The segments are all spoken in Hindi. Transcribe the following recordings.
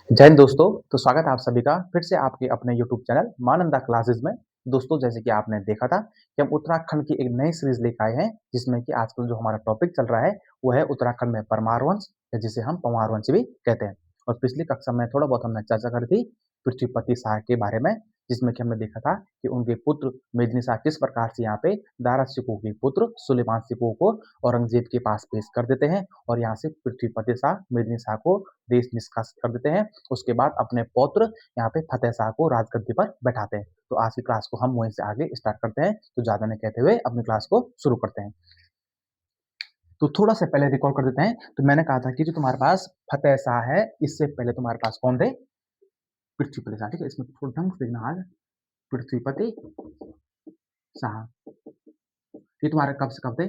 जय हिंद दोस्तों, तो स्वागत है आप सभी का फिर से आपके अपने यूट्यूब चैनल मानंदा क्लासेस में। दोस्तों जैसे कि आपने देखा था कि हम उत्तराखंड की एक नई सीरीज लेकर आए हैं जिसमें कि आजकल जो हमारा टॉपिक चल रहा है वो है उत्तराखंड में परमार वंश या जिसे हम पंवार वंश भी कहते हैं। और पिछली कक्षा में थोड़ा बहुत हमने चर्चा करी थी पृथ्वीपति शाह के बारे में, जिसमें कि हमने देखा था कि उनके पुत्र मेदिनी शाह किस प्रकार से यहाँ पे दारा शिकोह के पुत्र सुलेमान शिकोह को औरंगजेब के पास पेश कर देते हैं और यहाँ से पृथ्वीपति शाह मेदिनी शाह को देश निष्कासित कर देते हैं। उसके बाद अपने पौत्र यहाँ पे फतेह शाह को राजगद्दी पर बैठाते हैं। तो आज की क्लास को हम वहीं से आगे स्टार्ट करते हैं, तो ज्यादा नहीं कहते हुए अपनी क्लास को शुरू करते हैं। तो थोड़ा सा पहले रिकॉर्ड कर देते हैं। तो मैंने कहा था कि जो तुम्हारे पास फतेह शाह है, इससे पहले तुम्हारे पास कौन थे? पृथ्वीपति शाह। ठीक है, इसमें थोड़ा ढंग से देखना आज। पृथ्वीपति शाह ये तुम्हारे कब से कब थे?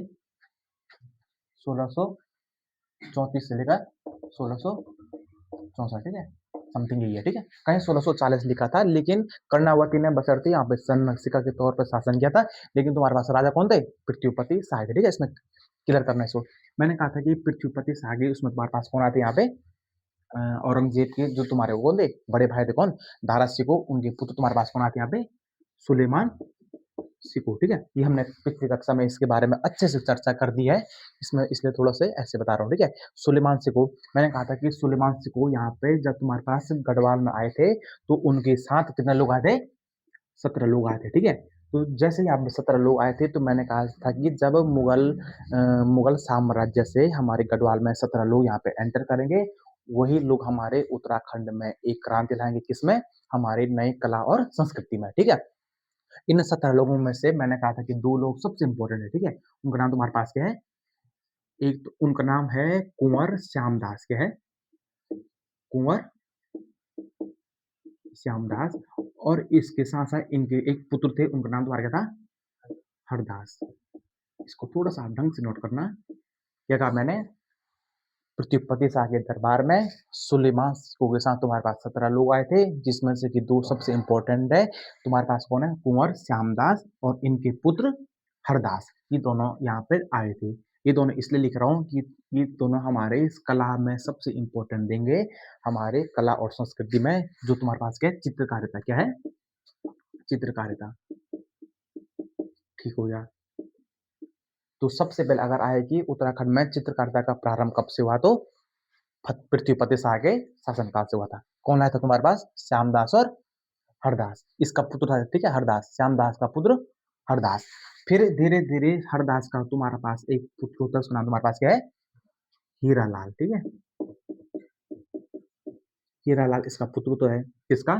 1634 से लेकर 1664। ठीक है, समथिंग यही है। ठीक है, कहीं 1640 लिखा था, लेकिन कर्णावती ने बशर्ते यहाँ पे सन्नसिका के तौर पर शासन किया था। लेकिन तुम्हारे पास राजा कौन थे? पृथ्वीपति शाह थे। ठीक है, इसमें क्लियर करना है इसको। मैंने कहा था कि पृथ्वीपति शाह के उसमें तुम्हारे पास कौन आते यहाँ पे? औरंगजेब के जो तुम्हारे वो थे बड़े भाई थे, कौन? दारा शिकोह, उनके पुत्र तुम्हारे पास कौन आते यहाँ पे? सुलेमान शिकोह। ठीक है, ये हमने पिछली कक्षा में इसके बारे में अच्छे से चर्चा कर दी है, इसमें इसलिए थोड़ा से ऐसे बता रहा हूँ। ठीक है, सुलेमान शिकोह, मैंने कहा था कि सुलेमान शिकोह यहाँ पे जब तुम्हारे पास गढ़वाल में आए थे तो उनके साथ कितने लोग आए थे? 17 लोग आए थे। ठीक है, तो जैसे ही आप 17 लोग आए थे तो मैंने कहा था कि जब मुगल साम्राज्य से हमारे गढ़वाल में 17 लोग यहाँ पे एंटर करेंगे, वही लोग हमारे उत्तराखंड में एक क्रांति लाएंगे। किसमें? हमारे नई कला और संस्कृति में। ठीक है, इन 17 लोगों में से मैंने कहा था कि 2 लोग सबसे इंपॉर्टेंट है। ठीक है, उनका नाम तुम्हारे पास क्या है? एक तो उनका नाम है कुंवर श्यामदास। क्या है? कुंवर श्यामदास। और इसके साथ साथ इनके एक पुत्र थे, उनका नाम तुम्हारा क्या था? हरदास। इसको थोड़ा सा ढंग से नोट करना। क्या कहा मैंने? पृथ्वीपति शाह के दरबार में सुलेमान शिकोह के साथ तुम्हारे पास 17 लोग आए थे, जिसमें से कि 2 सबसे इंपॉर्टेंट है। तुम्हारे पास कौन है? कुंवर श्यामदास और इनके पुत्र हरदास। ये दोनों यहाँ पे आए थे। ये दोनों इसलिए लिख रहा हूँ कि ये दोनों हमारे इस कला में सबसे इंपॉर्टेंट देंगे, हमारे कला और संस्कृति में। जो तुम्हारे पास क्या है? चित्रकारिता। क्या है? चित्रकारिता। ठीक हो गया। तो सबसे पहले अगर आए कि उत्तराखंड में चित्रकारिता का प्रारंभ कब से हुआ, तो पृथ्वीपति शाह के शासनकाल से हुआ था। कौन आया था तुम्हारे पास? श्यामदास और हरदास। इसका पुत्र था, ठीक है, हरदास, श्यामदास का पुत्र हरदास। फिर धीरे धीरे हरदास का तुम्हारे पास एक पुत्र होता है, उसका नाम तुम्हारे पास क्या है? हीरालाल। ठीक है, हीरालाल इसका पुत्र तो है, किसका?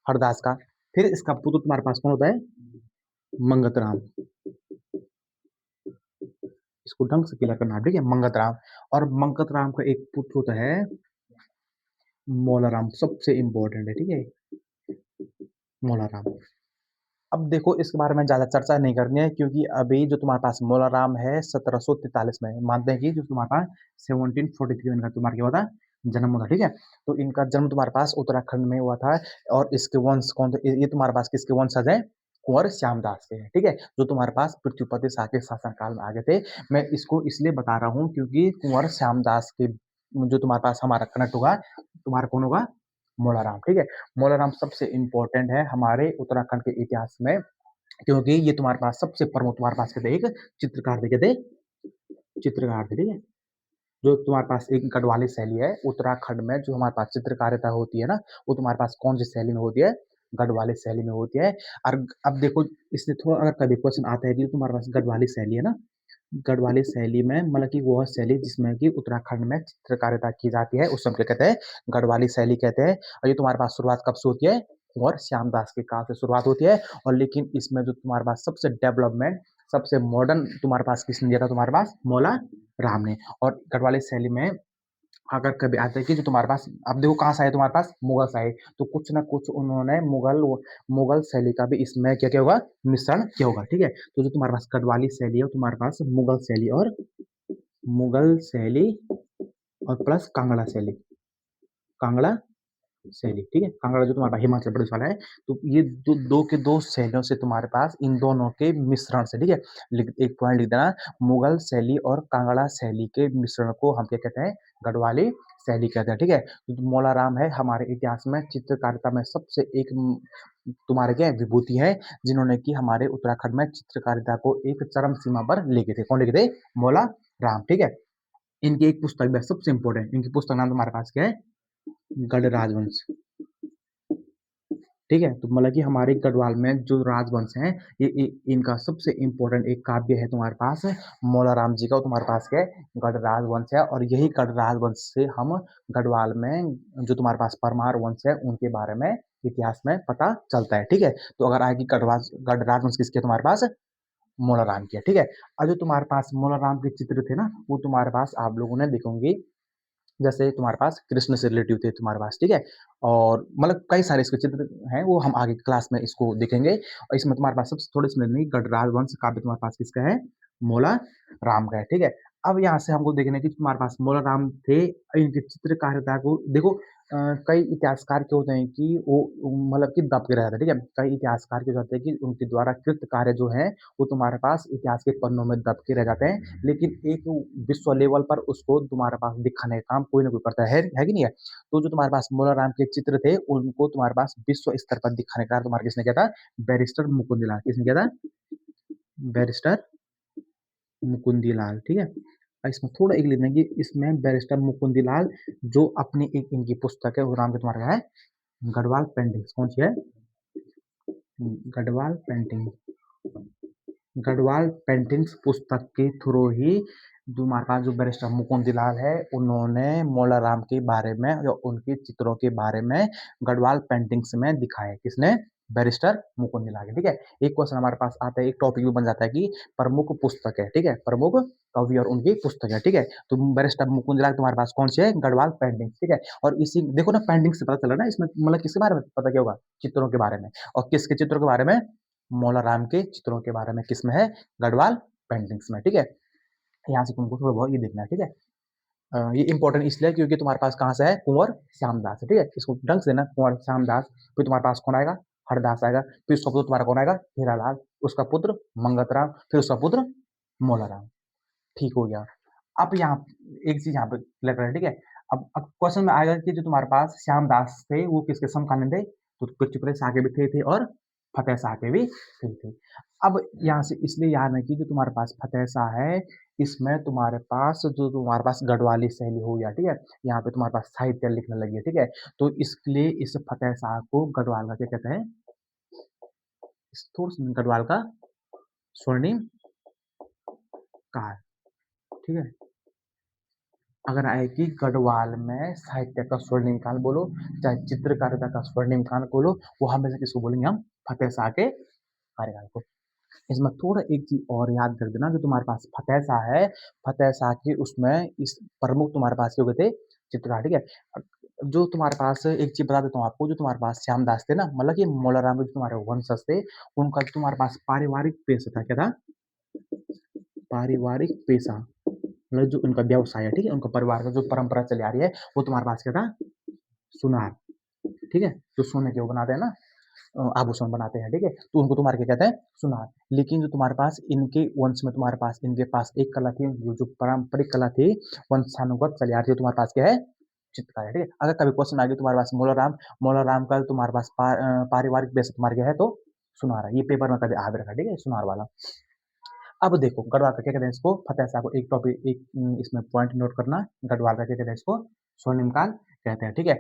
हरदास का। फिर इसका पुत्र तुम्हारे पास कौन होता है? मंगत राम। इसको ढंग से क्लियर करना, ठीक है, मंगत राम। और मंगत राम का एक पुत्र होता है मौलाराम, सबसे इंपॉर्टेंट है। ठीक है, मौलाराम। अब देखो इसके बारे में ज्यादा चर्चा नहीं करनी है, क्योंकि अभी जो तुम्हारे पास मौलाराम है 1743 में, मानते हैं कि जो तुम्हारे पास 1743 में इनका तुम्हारा क्या हुआ था? जन्म हुआ था। ठीक है, तो इनका जन्म तुम्हारे पास उत्तराखंड में हुआ था। और इसके वंश कौन थे? ये तुम्हारे पास किसके वंशज है? कुंवर श्यामदास के हैं। ठीक है, जो तुम्हारे पास पृथ्वीपति शाह के शासनकाल में आ गए थे। मैं इसको इसलिए बता रहा हूँ क्योंकि कुंवर श्यामदास के जो तुम्हारे पास हमारा कनेक्ट होगा, तुम्हारा कौन होगा? मौलाराम। ठीक है, मौलाराम सबसे इंपॉर्टेंट है हमारे उत्तराखंड के इतिहास में, क्योंकि ये तुम्हारे पास सबसे प्रमुख तुम्हारे पास कहते एक चित्रकार थे। कहते चित्रकार थे। ठीक है, जो तुम्हारे पास एक गढ़वाली शैली है उत्तराखंड में, जो हमारे पास चित्रकारिता होती है ना, वो तुम्हारे पास कौन सी शैली में होती है? गढ़वाली शैली में होती है। और अब देखो, इसलिए थोड़ा अगर कभी क्वेश्चन आता है कि तुम्हारे पास गढ़वाली शैली है ना, गढ़वाली शैली में मतलब कि वह शैली जिसमें कि उत्तराखंड में चित्रकारिता की जाती है, उस समय कहते हैं गढ़वाली शैली कहते हैं। और ये तुम्हारे पास शुरुआत कब से होती है? और श्यामदास के काल से शुरुआत होती है। और लेकिन इसमें जो तुम्हारे पास सबसे डेवलपमेंट, सबसे मॉडर्न तुम्हारे पास किसने दिया था? तुम्हारे पास मौला राम ने। और गढ़वाली शैली में अगर कभी आता है कि जो तुम्हारे पास, अब देखो कहाँ से आए तुम्हारे पास? मुगल से आए, तो कुछ ना कुछ उन्होंने मुगल शैली का भी इसमें क्या क्या होगा? मिश्रण किया होगा। ठीक है, तो जो तुम्हारे पास गढ़वाली शैली है तुम्हारे पास मुगल शैली और प्लस कांगड़ा शैली, कांगड़ा शैली। ठीक है, कांगड़ा जो तुम्हारा हिमाचल प्रदेश वाला है, तो ये दो के दो शैलियों से तुम्हारे पास इन दोनों के मिश्रण से। ठीक है, एक पॉइंट लिख देना, मुगल शैली और कांगड़ा शैली के मिश्रण को हम क्या कहते हैं? गढ़वाली शैली कहते हैं, ठीक है? तो मौलाराम है हमारे इतिहास में चित्रकारिता में सबसे एक तुम्हारे क्या है विभूति है, जिन्होंने कि हमारे उत्तराखंड में चित्रकारिता को एक चरम सीमा पर लेके थे। कौन लेके थे? मौलाराम, ठीक है? इनकी एक पुस्तक है सबसे इम्पोर्टेंट, इनकी पुस्तक नाम तुम्हारे पास क्या है? गढ़ राजवंश। ठीक है? तो मतलब कि हमारे गढ़वाल में जो राजवंश हैं, ये इनका सबसे इम्पोर्टेंट एक काव्य है तुम्हारे पास, मौलाराम जी का तुम्हारे पास क्या है? गढ़ राजवंश है और यही गढ़ राजवंश से हम गढ़वाल में जो तुम्हारे पास परमार वंश है, उनके बारे में इतिहास में पता चलता है, ठीक है? तो अगर आएगी गढ़ राजवंश किसकी है तुम्हारे पास? मौलाराम की है, ठीक है? और जो तुम्हारे पास मौलाराम के चित्र थे ना, वो तुम्हारे पास आप लोगों ने देखोगे जैसे तुम्हारे पास कृष्ण से रिलेटिव थे तुम्हारे पास, ठीक है? और मतलब कई सारे इसके चित्र हैं, वो हम आगे क्लास में इसको देखेंगे और इसमें तुम्हारे पास सबसे थोड़ी सी नहीं गढ़राज वंश काव्य तुम्हारे पास किसका है? मोला राम का है, ठीक है? अब यहाँ से हमको देखना है कि तुम्हारे पास मोला राम थे, इनकी चित्रकारिता को देखो कई इतिहासकार क्या होते हैं कि वो मतलब कि दब के रह जाते हैं, ठीक है? कई इतिहासकार क्या होते हैं कि उनके द्वारा कृत कार्य जो है, वो तुम्हारे पास इतिहास के पन्नों में दब के रह जाते हैं, लेकिन एक विश्व लेवल पर उसको तुम्हारे पास दिखाने का काम कोई ना कोई करता है कि नहीं है? तो जो तुम्हारे पास मोलाराम के चित्र थे, उनको तुम्हारे पास विश्व स्तर पर दिखाने का तुम्हारा किसने किया था? बैरिस्टर मुकुंदलाल। किसने किया था? बैरिस्टर मुकुंदीलाल, ठीक है? और इसमें थोड़ा एक लिखना कि इसमें बैरिस्टर मुकुंदीलाल जो अपनी एक इनकी पुस्तक है, वो नाम क्या तुम्हारा है? गढ़वाल पेंटिंग्स। कौन सी है? गढ़वाल पेंटिंग। गढ़वाल पेंटिंग्स पुस्तक के थ्रू ही तुम्हारे पास जो बैरिस्टर मुकुंदलाल है, उन्होंने मौलाराम के बारे में या उनके चित्रों के बारे में गढ़वाल पेंटिंग्स में दिखाया है। किसने? बैरिस्टर मुकुंदलाल, ठीक है? एक क्वेश्चन हमारे पास आता है, एक टॉपिक भी बन जाता है कि प्रमुख पुस्तक है, ठीक है? प्रमुख कवि और उनकी पुस्तक है, ठीक है? तो बैरिस्टर मुकुंदलाल तुम्हारे पास कौन सी है? गढ़वाल पेंटिंग्स, ठीक है? और इसी देखो ना पेंटिंग से पता चला ना इसमें मतलब किसके बारे में पता क्या होगा? चित्रों के बारे में। और किसके चित्रों के बारे में? मौलाराम के चित्रों के बारे में किसमें है? गढ़वाल पेंटिंग्स में, ठीक है? यहाँ से तुमको थोड़ा बहुत ये देखना है, ठीक है? ये इंपॉर्टेंट इसलिए क्योंकि तुम्हारे पास कहाँ से है? कुंवर श्यामदास है, ठीक है? इसको ढंग से ना कुंवर श्यामदास, फिर तुम्हारे पास कौन आएगा? हरदास आएगा, फिर उसका पुत्र तुम्हारा कौन आएगा? हीरालाल, उसका पुत्र मंगतराम, फिर उसका पुत्र मौलाराम। ठीक हो गया। अब यहाँ एक चीज यहाँ पे क्लियर करें, ठीक है? अब क्वेश्चन में आएगा कि जो तुम्हारे पास श्यामदास थे वो किसके समकालीन थे? तो पृथ्वी शाह के भी थे और फतेह शाह के भी थे। अब यहाँ से इसलिए याद है कि जो तुम्हारे पास फतेह शाह है, इसमें तुम्हारे पास जो तुम्हारे पास गढ़वाली शैली हो गया, ठीक है? यहाँ पे तुम्हारे पास साहित्य लिखने लगी है, ठीक है? तो इसलिए इस फतेह शाह को गढ़वाल का क्या कहते हैं? गढ़वाल का स्वर्णिम काल, ठीक है? अगर आए कि गढ़वाल में साहित्य का स्वर्णिम काल बोलो, चाहे चित्रकारिता का स्वर्णिम काल बोलो, वो हमेशा किसको बोलेंगे हम? फतेह शाह के कार्यकाल को। इसमें थोड़ा एक चीज और याद कर देना, जो तुम्हारे पास फतेह शाह है, फतेह शाह के उसमें इस प्रमुख तुम्हारे पास क्या हो गए थे? चित्रकार, ठीक है? जो तुम्हारे पास एक चीज बता देता हूँ आपको, जो तुम्हारे पास श्यामदास थे ना, मतलब कि मौलाराम के जो तुम्हारे वंशज थे, उनका जो तुम्हारे पास पारिवारिक पेशा था, क्या था? पारिवारिक पेशा मतलब जो उनका व्यवसाय है, ठीक है? उनका परिवार का जो परंपरा चली आ रही है, वो तुम्हारे पास क्या था? सुनार, ठीक है? जो सोने के वो बनाते हैं ना, आभूषण बनाते हैं, ठीक है? तो उनको तुम्हारे क्या कहते हैं? सुनार। लेकिन जो तुम्हारे पास इनके वंश में तुम्हारे पास इनके पास एक कला थी, जो पारंपरिक कला थी, वंशानुगत चली आ रही है, तुम्हारे पास क्या है? चित्रकारी, ठीक है? अगर कभी क्वेश्चन आ गया तुम्हारे पास मौलाराम का तुम्हारे पास पारिवारिक बेस तुम्हारे क्या है? तो सुनार है। ये पेपर में कभी आ भी रखा, ठीक है? सुनार वाला। अब देखो गढ़वाल का क्या कहते हैं इसको? फतेह शाह को एक टॉपिक एक इसमें पॉइंट नोट करना, गढ़वाल का क्या कहते हैं इसको? स्वर्णिम काल कहते हैं, ठीक है?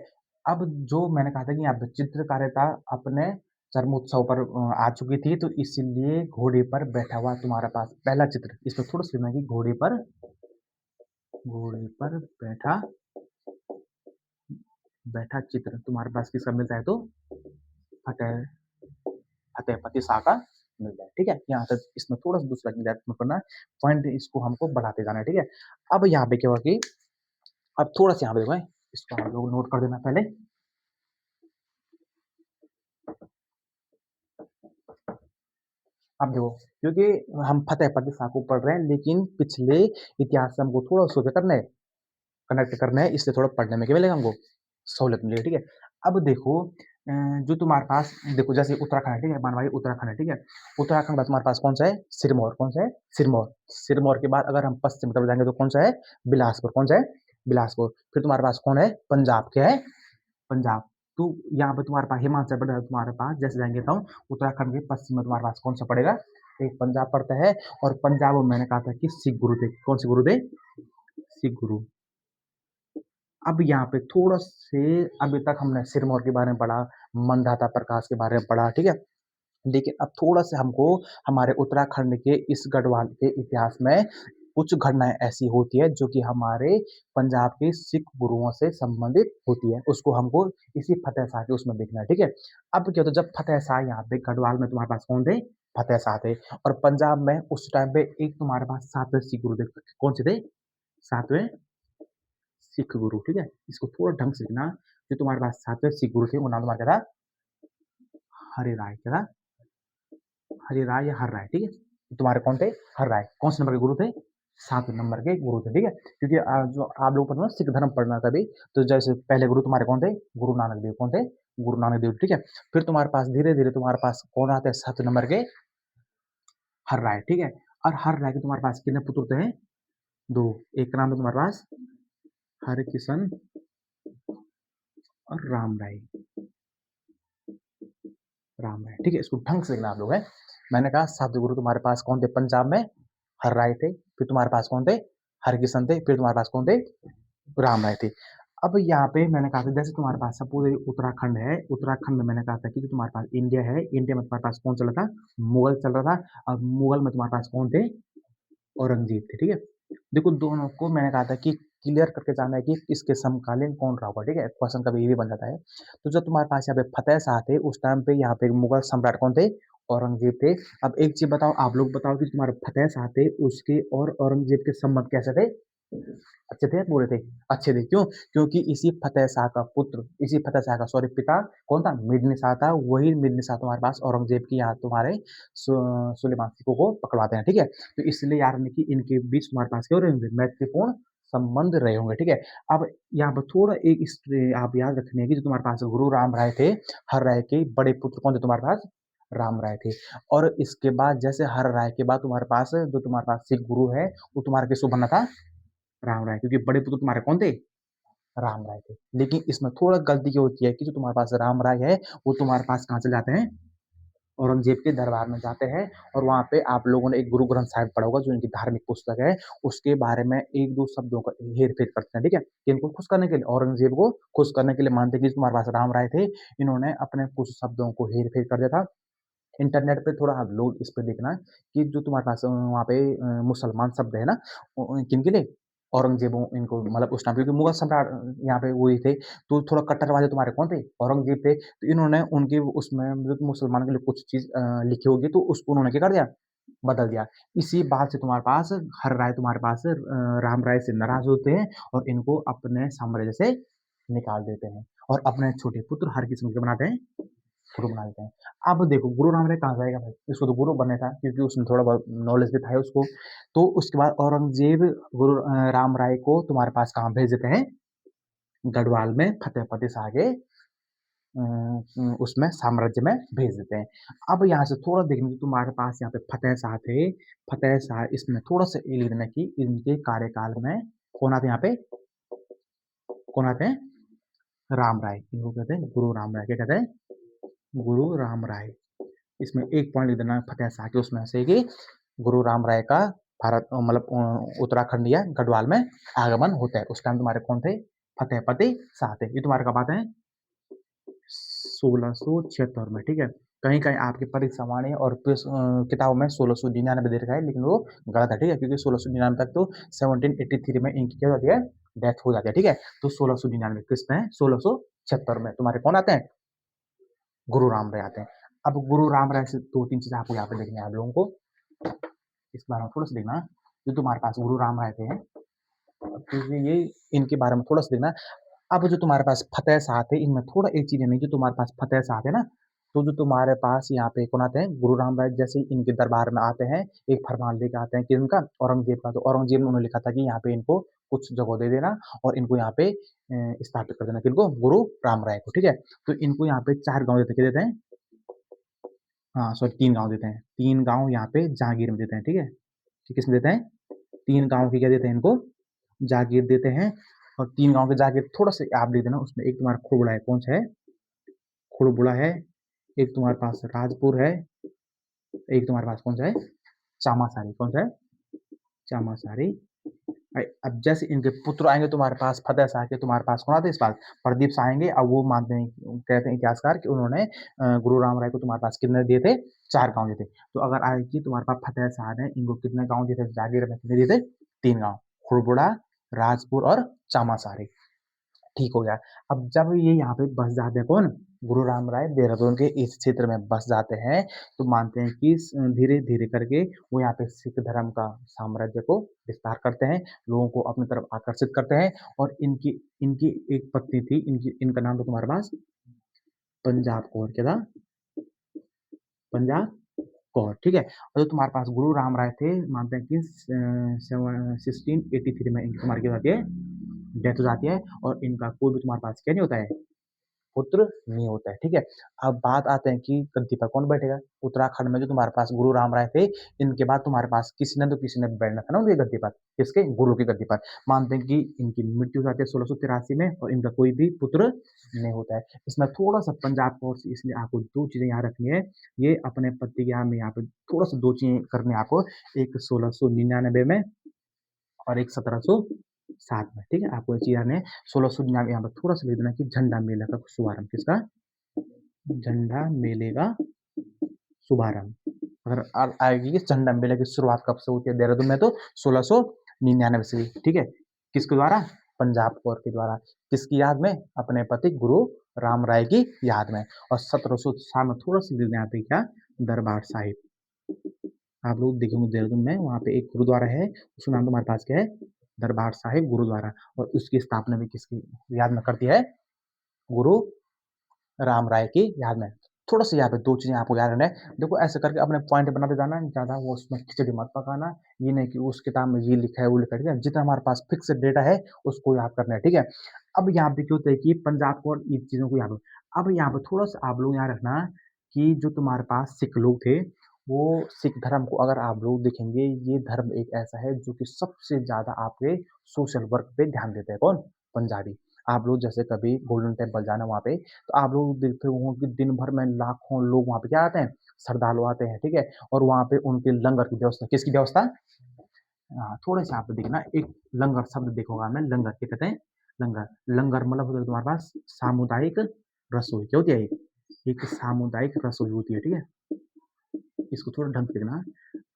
अब जो मैंने कहा था कि यहाँ पे चित्रकारिता अपने चरमोत्सव पर आ चुकी थी, तो इसीलिए घोड़े पर बैठा हुआ तुम्हारे पास पहला चित्र, इसमें थोड़ा सा कि घोड़े पर बैठा बैठा चित्र तुम्हारे पास किसका मिलता है? तो फतेह फतेहपति शाह का मिलता है, ठीक है? यहाँ तक इसमें थोड़ा सा दूसरा क्लियर करना पॉइंट, इसको हमको बढ़ाते जाना है, ठीक है? अब यहाँ पे क्या हुआ कि अब थोड़ा सा यहाँ पे देखो इसको हम लोग नोट कर देना पहले। अब देखो क्योंकि हम फतेहपति शाह को पढ़ रहे हैं, लेकिन पिछले इतिहास से हमको थोड़ा सोचा करना है, कनेक्ट करना है, इसलिए थोड़ा पढ़ने में क्या मिलेगा हमको? सहूलियत मिलेगी, ठीक है? अब देखो जो तुम्हारे पास देखो जैसे उत्तराखंड है, ठीक है? मानवाई उत्तराखंड है, ठीक है? उत्तराखंड का तुम्हारे पास कौन सा है? सिरमौर। कौन सा है? सिरमौर। सिरमौर के बाद अगर हम पश्चिम तरफ जाएंगे तो कौन सा है? बिलासपुर। कौन सा है? बिलासपुर। फिर तुम्हारे पास कौन है? पंजाब। क्या है? पंजाब। तो यहाँ पे तुम्हारे पास हिमाचल प्रदेश, तुम्हारे पास जैसे जाएंगे तो उत्तराखंड के पश्चिम में तुम्हारे पास कौन सा पड़ेगा? एक पंजाब पड़ता है। और पंजाब में मैंने कहा था कि सिख गुरु थे। कौन से गुरु थे? सिख गुरु। अब यहाँ पे थोड़ा से, अभी तक हमने सिरमौर के बारे में पढ़ा, मंदाता प्रकाश के बारे में पढ़ा, ठीक है। लेकिन अब थोड़ा से हमको हमारे उत्तराखंड के इस गढ़वाल के इतिहास में कुछ घटनाएं ऐसी होती है जो कि हमारे पंजाब के सिख गुरुओं से संबंधित होती है, उसको हमको इसी फतेह शाह के उसमें देखना है, ठीक है। अब क्या होता है, जब फतेह शाह यहाँ पे गढ़वाल में तुम्हारे पास कौन थे? फतेह शाह थे। और पंजाब में उस टाइम पे एक तुम्हारे पास सातवें सिख गुरु थे। कौन से थे? सातवें सिख गुरु, ठीक है। इसको थोड़ा ढंग से देखना। जो तुम्हारे पास सातवें सिख गुरु थे, वो नाम तुम्हारा क्या था? हरि राय। क्या था? हरि राय या हर राय, ठीक है। तुम्हारे कौन थे? हर राय। कौन से नंबर के गुरु थे? 7 नंबर के गुरु थे, ठीक है। क्योंकि जो आप लोग पढ़ना सिख धर्म पढ़ना कभी, तो जैसे पहले गुरु तुम्हारे कौन थे? गुरु नानक देव। कौन थे? गुरु नानक देव, ठीक है। फिर तुम्हारे पास धीरे धीरे तुम्हारे पास कौन आते हैं? 7 नंबर के हर राय, ठीक है। और हर राय के तुम्हारे पास कितने पुत्र थे? दो। एक का नाम है तुम्हारे पास हरि किशन और राम राय। राम राय, ठीक है। इसको ढंग से देखना आप लोग है। मैंने कहा सात गुरु तुम्हारे पास कौन थे पंजाब में? हर राय थे। फिर तुम्हारे पास कौन थे? हरकिशन थे। फिर तुम्हारे पास कौन थे? राम राय थे। अब यहाँ पे मैंने कहा था जैसे तुम्हारे पास सपोज उत्तराखंड है, उत्तराखंड में मैंने कहा था कि जो तुम्हारे पास इंडिया है, इंडिया में तुम्हारे पास कौन चल रहा था? मुगल चल रहा था। और मुगल में तुम्हारे पास कौन थे? औरंगजेब थे, ठीक है। देखो दोनों को मैंने कहा था कि क्लियर करके जानना है कि इसके समकालीन कौन रहा होगा, ठीक है। क्वेश्चन कभी ये भी बन जाता है। तो जब तुम्हारे पास यहाँ पे फतेह शाह थे, उस टाइम पे यहाँ पे मुगल सम्राट कौन थे? औरंगजेब थे। अब एक चीज बताओ, आप लोग बताओ कि तुम्हारे फतेह शाह थे उसके और औरंगजेब के संबंध कैसे थे? अच्छे थे? बुरे थे? अच्छे थे। क्यों? क्योंकि इसी फतेह शाह का पुत्र, इसी फतेह शाह का सॉरी पिता कौन था? मिर्न शाह था। वही मिर्न शाह तुम्हारे पास औरंगजेब की यहाँ तुम्हारे सुलेमान सिखों को पकड़वाते हैं, ठीक है। तो इसलिए यार कि इनके बीच तुम्हारे पास क्या हो रहे होंगे? मैत्रीपूर्ण संबंध रहे होंगे, ठीक है। अब यहाँ पर थोड़ा एक आप याद रखने की, जो तुम्हारे पास गुरु राम राय थे, हर राय के बड़े पुत्र कौन थे तुम्हारे पास? राम राय थे। और इसके बाद जैसे हर राय के बाद तुम्हारे पास जो तुम्हारे पास सिख गुरु है, वो तुम्हारा किसको बनना था? राम राय। क्योंकि बड़े पुत्र तुम्हारे कौन थे? राम राय थे। लेकिन इसमें थोड़ा गलती क्या होती है कि जो तुम्हारे पास राम राय है, वो तुम्हारे पास कहाँ चले जाते हैं? औरंगजेब के दरबार में जाते हैं। और वहां पे आप लोगों ने एक गुरु ग्रंथ साहिब पढ़ा होगा, जो इनकी धार्मिक पुस्तक है, उसके बारे में एक दो शब्दों का हेर फेर करते हैं, ठीक है। कि इनको खुश करने के लिए, औरंगजेब को खुश करने के लिए मानते हैं कि तुम्हारे पास राम राय थे, इन्होंने अपने कुछ शब्दों को हेर फेर कर दिया था। इंटरनेट पे थोड़ा आप लोग इस पे देखना कि जो तुम्हारे पास वहाँ पे मुसलमान शब्द है ना, किनके लिए? औरंगजेब इनको मतलब उस टाइम, क्योंकि मुगल सम्राट यहाँ पे वही थे, तो थोड़ा कट्टरवादी तुम्हारे कौन थे? औरंगजेब थे। तो इन्होंने उनकी उसमें जो मुसलमान के लिए कुछ चीज लिखी होगी, तो उसको उन्होंने क्या कर दिया? बदल दिया। इसी बात से तुम्हारे पास हर राय तुम्हारे पास राम राय से नाराज होते हैं और इनको अपने साम्राज्य से निकाल देते हैं। और अपने छोटे पुत्र हरकिशन के बनाते हैं, गुरु बना देते हैं। अब देखो गुरु राम राय कहाँ जाएगा भाई? इसको तो गुरु बनना था, क्योंकि उसने थोड़ा बहुत नॉलेज भी था उसको। तो उसके बाद औरंगजेब गुरु राम राय को तुम्हारे पास कहाँ भेज देते हैं? गढ़वाल में फतेहपति शाह के उसमें साम्राज्य में भेज देते हैं। अब यहाँ से थोड़ा देखने की, तुम्हारे पास यहाँ पे फतेह शाह थे। फतेह शाह इसमें थोड़ा सा ये लिखना कि इनके कार्यकाल में कौन आते हैं यहाँ पे? कौन आते हैं? राम राय। इनको कहते हैं गुरु राम राय। क्या कहते हैं? गुरु राम राय। इसमें एक पॉइंट लिख देना फतेह शाह के उसमें से कि गुरु राम राय का भारत मतलब उत्तराखंड या गढ़वाल में आगमन होता है। उस टाइम तुम्हारे कौन थे? फतेहपति शाह थे। ये तुम्हारे कब आते हैं? 1676 में, ठीक है। कहीं कहीं आपकी परीक्षा वाणी और किताबों में 1699 दे रखा है, लेकिन वो गलत है, ठीक है। क्योंकि 1699 तक तो 1783 में इनकी क्या होती है? डेथ हो जाती है, ठीक है। तो 1699 किसमें है? 1676 में तुम्हारे कौन आते हैं? गुरु राम राय आते हैं। अब गुरु राम राय से दो तीन चीजें आपको यहाँ पे देखने हैं आप लोगों को, इस बारे में थोड़ा सा देखना। जो तुम्हारे पास गुरु राम राय थे, तो ये इनके बारे में थोड़ा सा देखना। अब जो तुम्हारे पास फतेह शाह थे, इनमें थोड़ा एक चीज नहीं, जो तुम्हारे पास फतेह शाह थे ना, तो जो तुम्हारे पास यहाँ पे कौन आते हैं? गुरु राम राय जैसे ही इनके दरबार में आते हैं, एक फरमान लेके आते हैं कि इनका औरंगजेब का। तो औरंगजेब ने उन्होंने लिखा था कि यहाँ पे इनको कुछ जगह दे देना और इनको यहाँ पे स्थापित कर देना, किनको? गुरु राम राय को, ठीक है। तो इनको यहाँ पे 4 गांव देते, क्या देते हैं? हाँ सॉरी, 3 गांव देते हैं। 3 गांव यहाँ पे जहांगीर में देते हैं, ठीक है। ठीक, किसमें देते हैं? 3 गांव की क्या देते हैं इनको? जागीर देते हैं। और 3 गाँव के जाके थोड़ा-सा आप लिख देना, उसमें एक तुम्हारा खुड़बुड़ा है, कौन-सा है? खुड़बुड़ा है, एक तुम्हारे पास राजपुर है, एक तुम्हारे पास कौन-सा है? चामासारी, कौन-सा है? चामासारी। अब जैसे इनके पुत्र आएँगे तुम्हारे पास, फतेह शाह के तुम्हारे पास कौन आते हैं इस बार? प्रदीप शाह आएँगे। अब वो मानते हैं, कहते हैं इतिहासकार कि उन्होंने गुरु राम राय को तुम्हारे पास कितने दिए थे? 4 गाँव दिए थे। तो अगर आज की तुम्हारे पास फतेह शाह ने इनको कितने गाँव दिए थे? जागीर में कितने दिए थे? 3 गाँव, खुड़बुड़ा, राजपुर और चामासारी। ठीक हो गया। अब जब ये यहाँ पे बस जाते हैं कौन? गुरु राम राय देहरादून के इस क्षेत्र में बस जाते हैं, तो मानते हैं कि धीरे-धीरे करके वो यहाँ पे सिख धर्म का साम्राज्य को विस्तार करते हैं, लोगों को अपनी तरफ आकर्षित करते हैं और इनकी इनकी एक पत्नी थी, इनका नाम था तुम्हारे पास पंजाब कौर, क्या था? पंजाब कौर, ठीक है? और जो तुम्हारे पास गुरु राम राय थे, मानते हैं कि 1683 में इनकी तुम्हारी क्या हो जाती है? डेथ हो जाती है और इनका कोई भी तुम्हारे पास क्या नहीं होता है? पुत्र नहीं होता है, ठीक है? अब बात आते हैं कि गद्दी पर कौन बैठेगा? उत्तराखंड में जो तुम्हारे पास गुरु राम राय थे, इनके बाद तुम्हारे पास किसी न तो किसी ने बैठना था ना उनकी गद्दी पर। किसके? गुरु की गद्दी पर। मानते हैं कि इनकी मृत्यु हो जाती है 1683 में और इनका कोई भी पुत्र नहीं होता है। इसमें थोड़ा-सा पंजाब कोर से इसलिए आपको 2 चीज़ें याद रखनी है। ये अपने पति के यहाँ पे थोड़ा-सा 2 चीज़ें करनी है आपको। एक 1699 में और एक 1707 में, ठीक है? आपको ये चीज़ याद है। 1699 यहाँ पर थोड़ा-सा लिख देना कि झंडा मेला का शुभारंभ किसका? झंडा मेले का शुभारंभ। अगर आएगी कि झंडा मेले की शुरुआत कब से होती है देहरादून में? तो 1699 से, ठीक है? किसके द्वारा? पंजाब कौर के द्वारा। किसकी याद में? अपने पति गुरु राम राय की याद में। और 1707 में थोड़ा-सा लिख देना यहाँ पे क्या? दरबार साहिब। आप लोग देखेंगे देहरादून में वहाँ पे एक गुरुद्वारा है, उसका नाम तुम्हारे पास क्या है? दरबार साहिब गुरुद्वारा। और उसकी स्थापना भी किसकी याद में करती है? गुरु राम राय की याद में। थोड़ा-सा यहाँ पे 2 चीज़ें आपको याद रखना है। देखो ऐसे करके अपने पॉइंट बनाते जाना, ज़्यादा वो उसमें खिचड़ी मत पकाना। ये नहीं कि उस किताब में ये लिखा है, वो लिखा है, ठीक है? जितना हमारे पास फिक्स डेटा है, उसको याद करना है, ठीक है? अब यहाँ पे क्या होता है कि पंजाब को और इन चीज़ों को याद हो। अब यहाँ पे थोड़ा-सा आप लोग याद रखना कि जो तुम्हारे पास सिख लोग थे, वो सिख धर्म को अगर आप लोग देखेंगे, ये धर्म एक ऐसा है जो कि सबसे ज़्यादा आपके सोशल वर्क पे ध्यान देते हैं। कौन? पंजाबी। आप लोग जैसे कभी गोल्डन टेम्पल जाना वहाँ पे, तो आप लोग देखते होंगे कि दिन भर में लाखों लोग वहाँ पे क्या आते हैं? श्रद्धालु आते हैं, ठीक है? और वहाँ पे उनके लंगर की व्यवस्था, किसकी व्यवस्था? थोड़े-से आप देखना, एक लंगर शब्द देखोगे आपने, लंगर क्या कहते हैं? लंगर। लंगर मतलब होता है तुम्हारे पास सामुदायिक रसोई। क्या होती है एक? एक सामुदायिक रसोई होती है, ठीक है? इसको थोड़ा ढंग से देखना।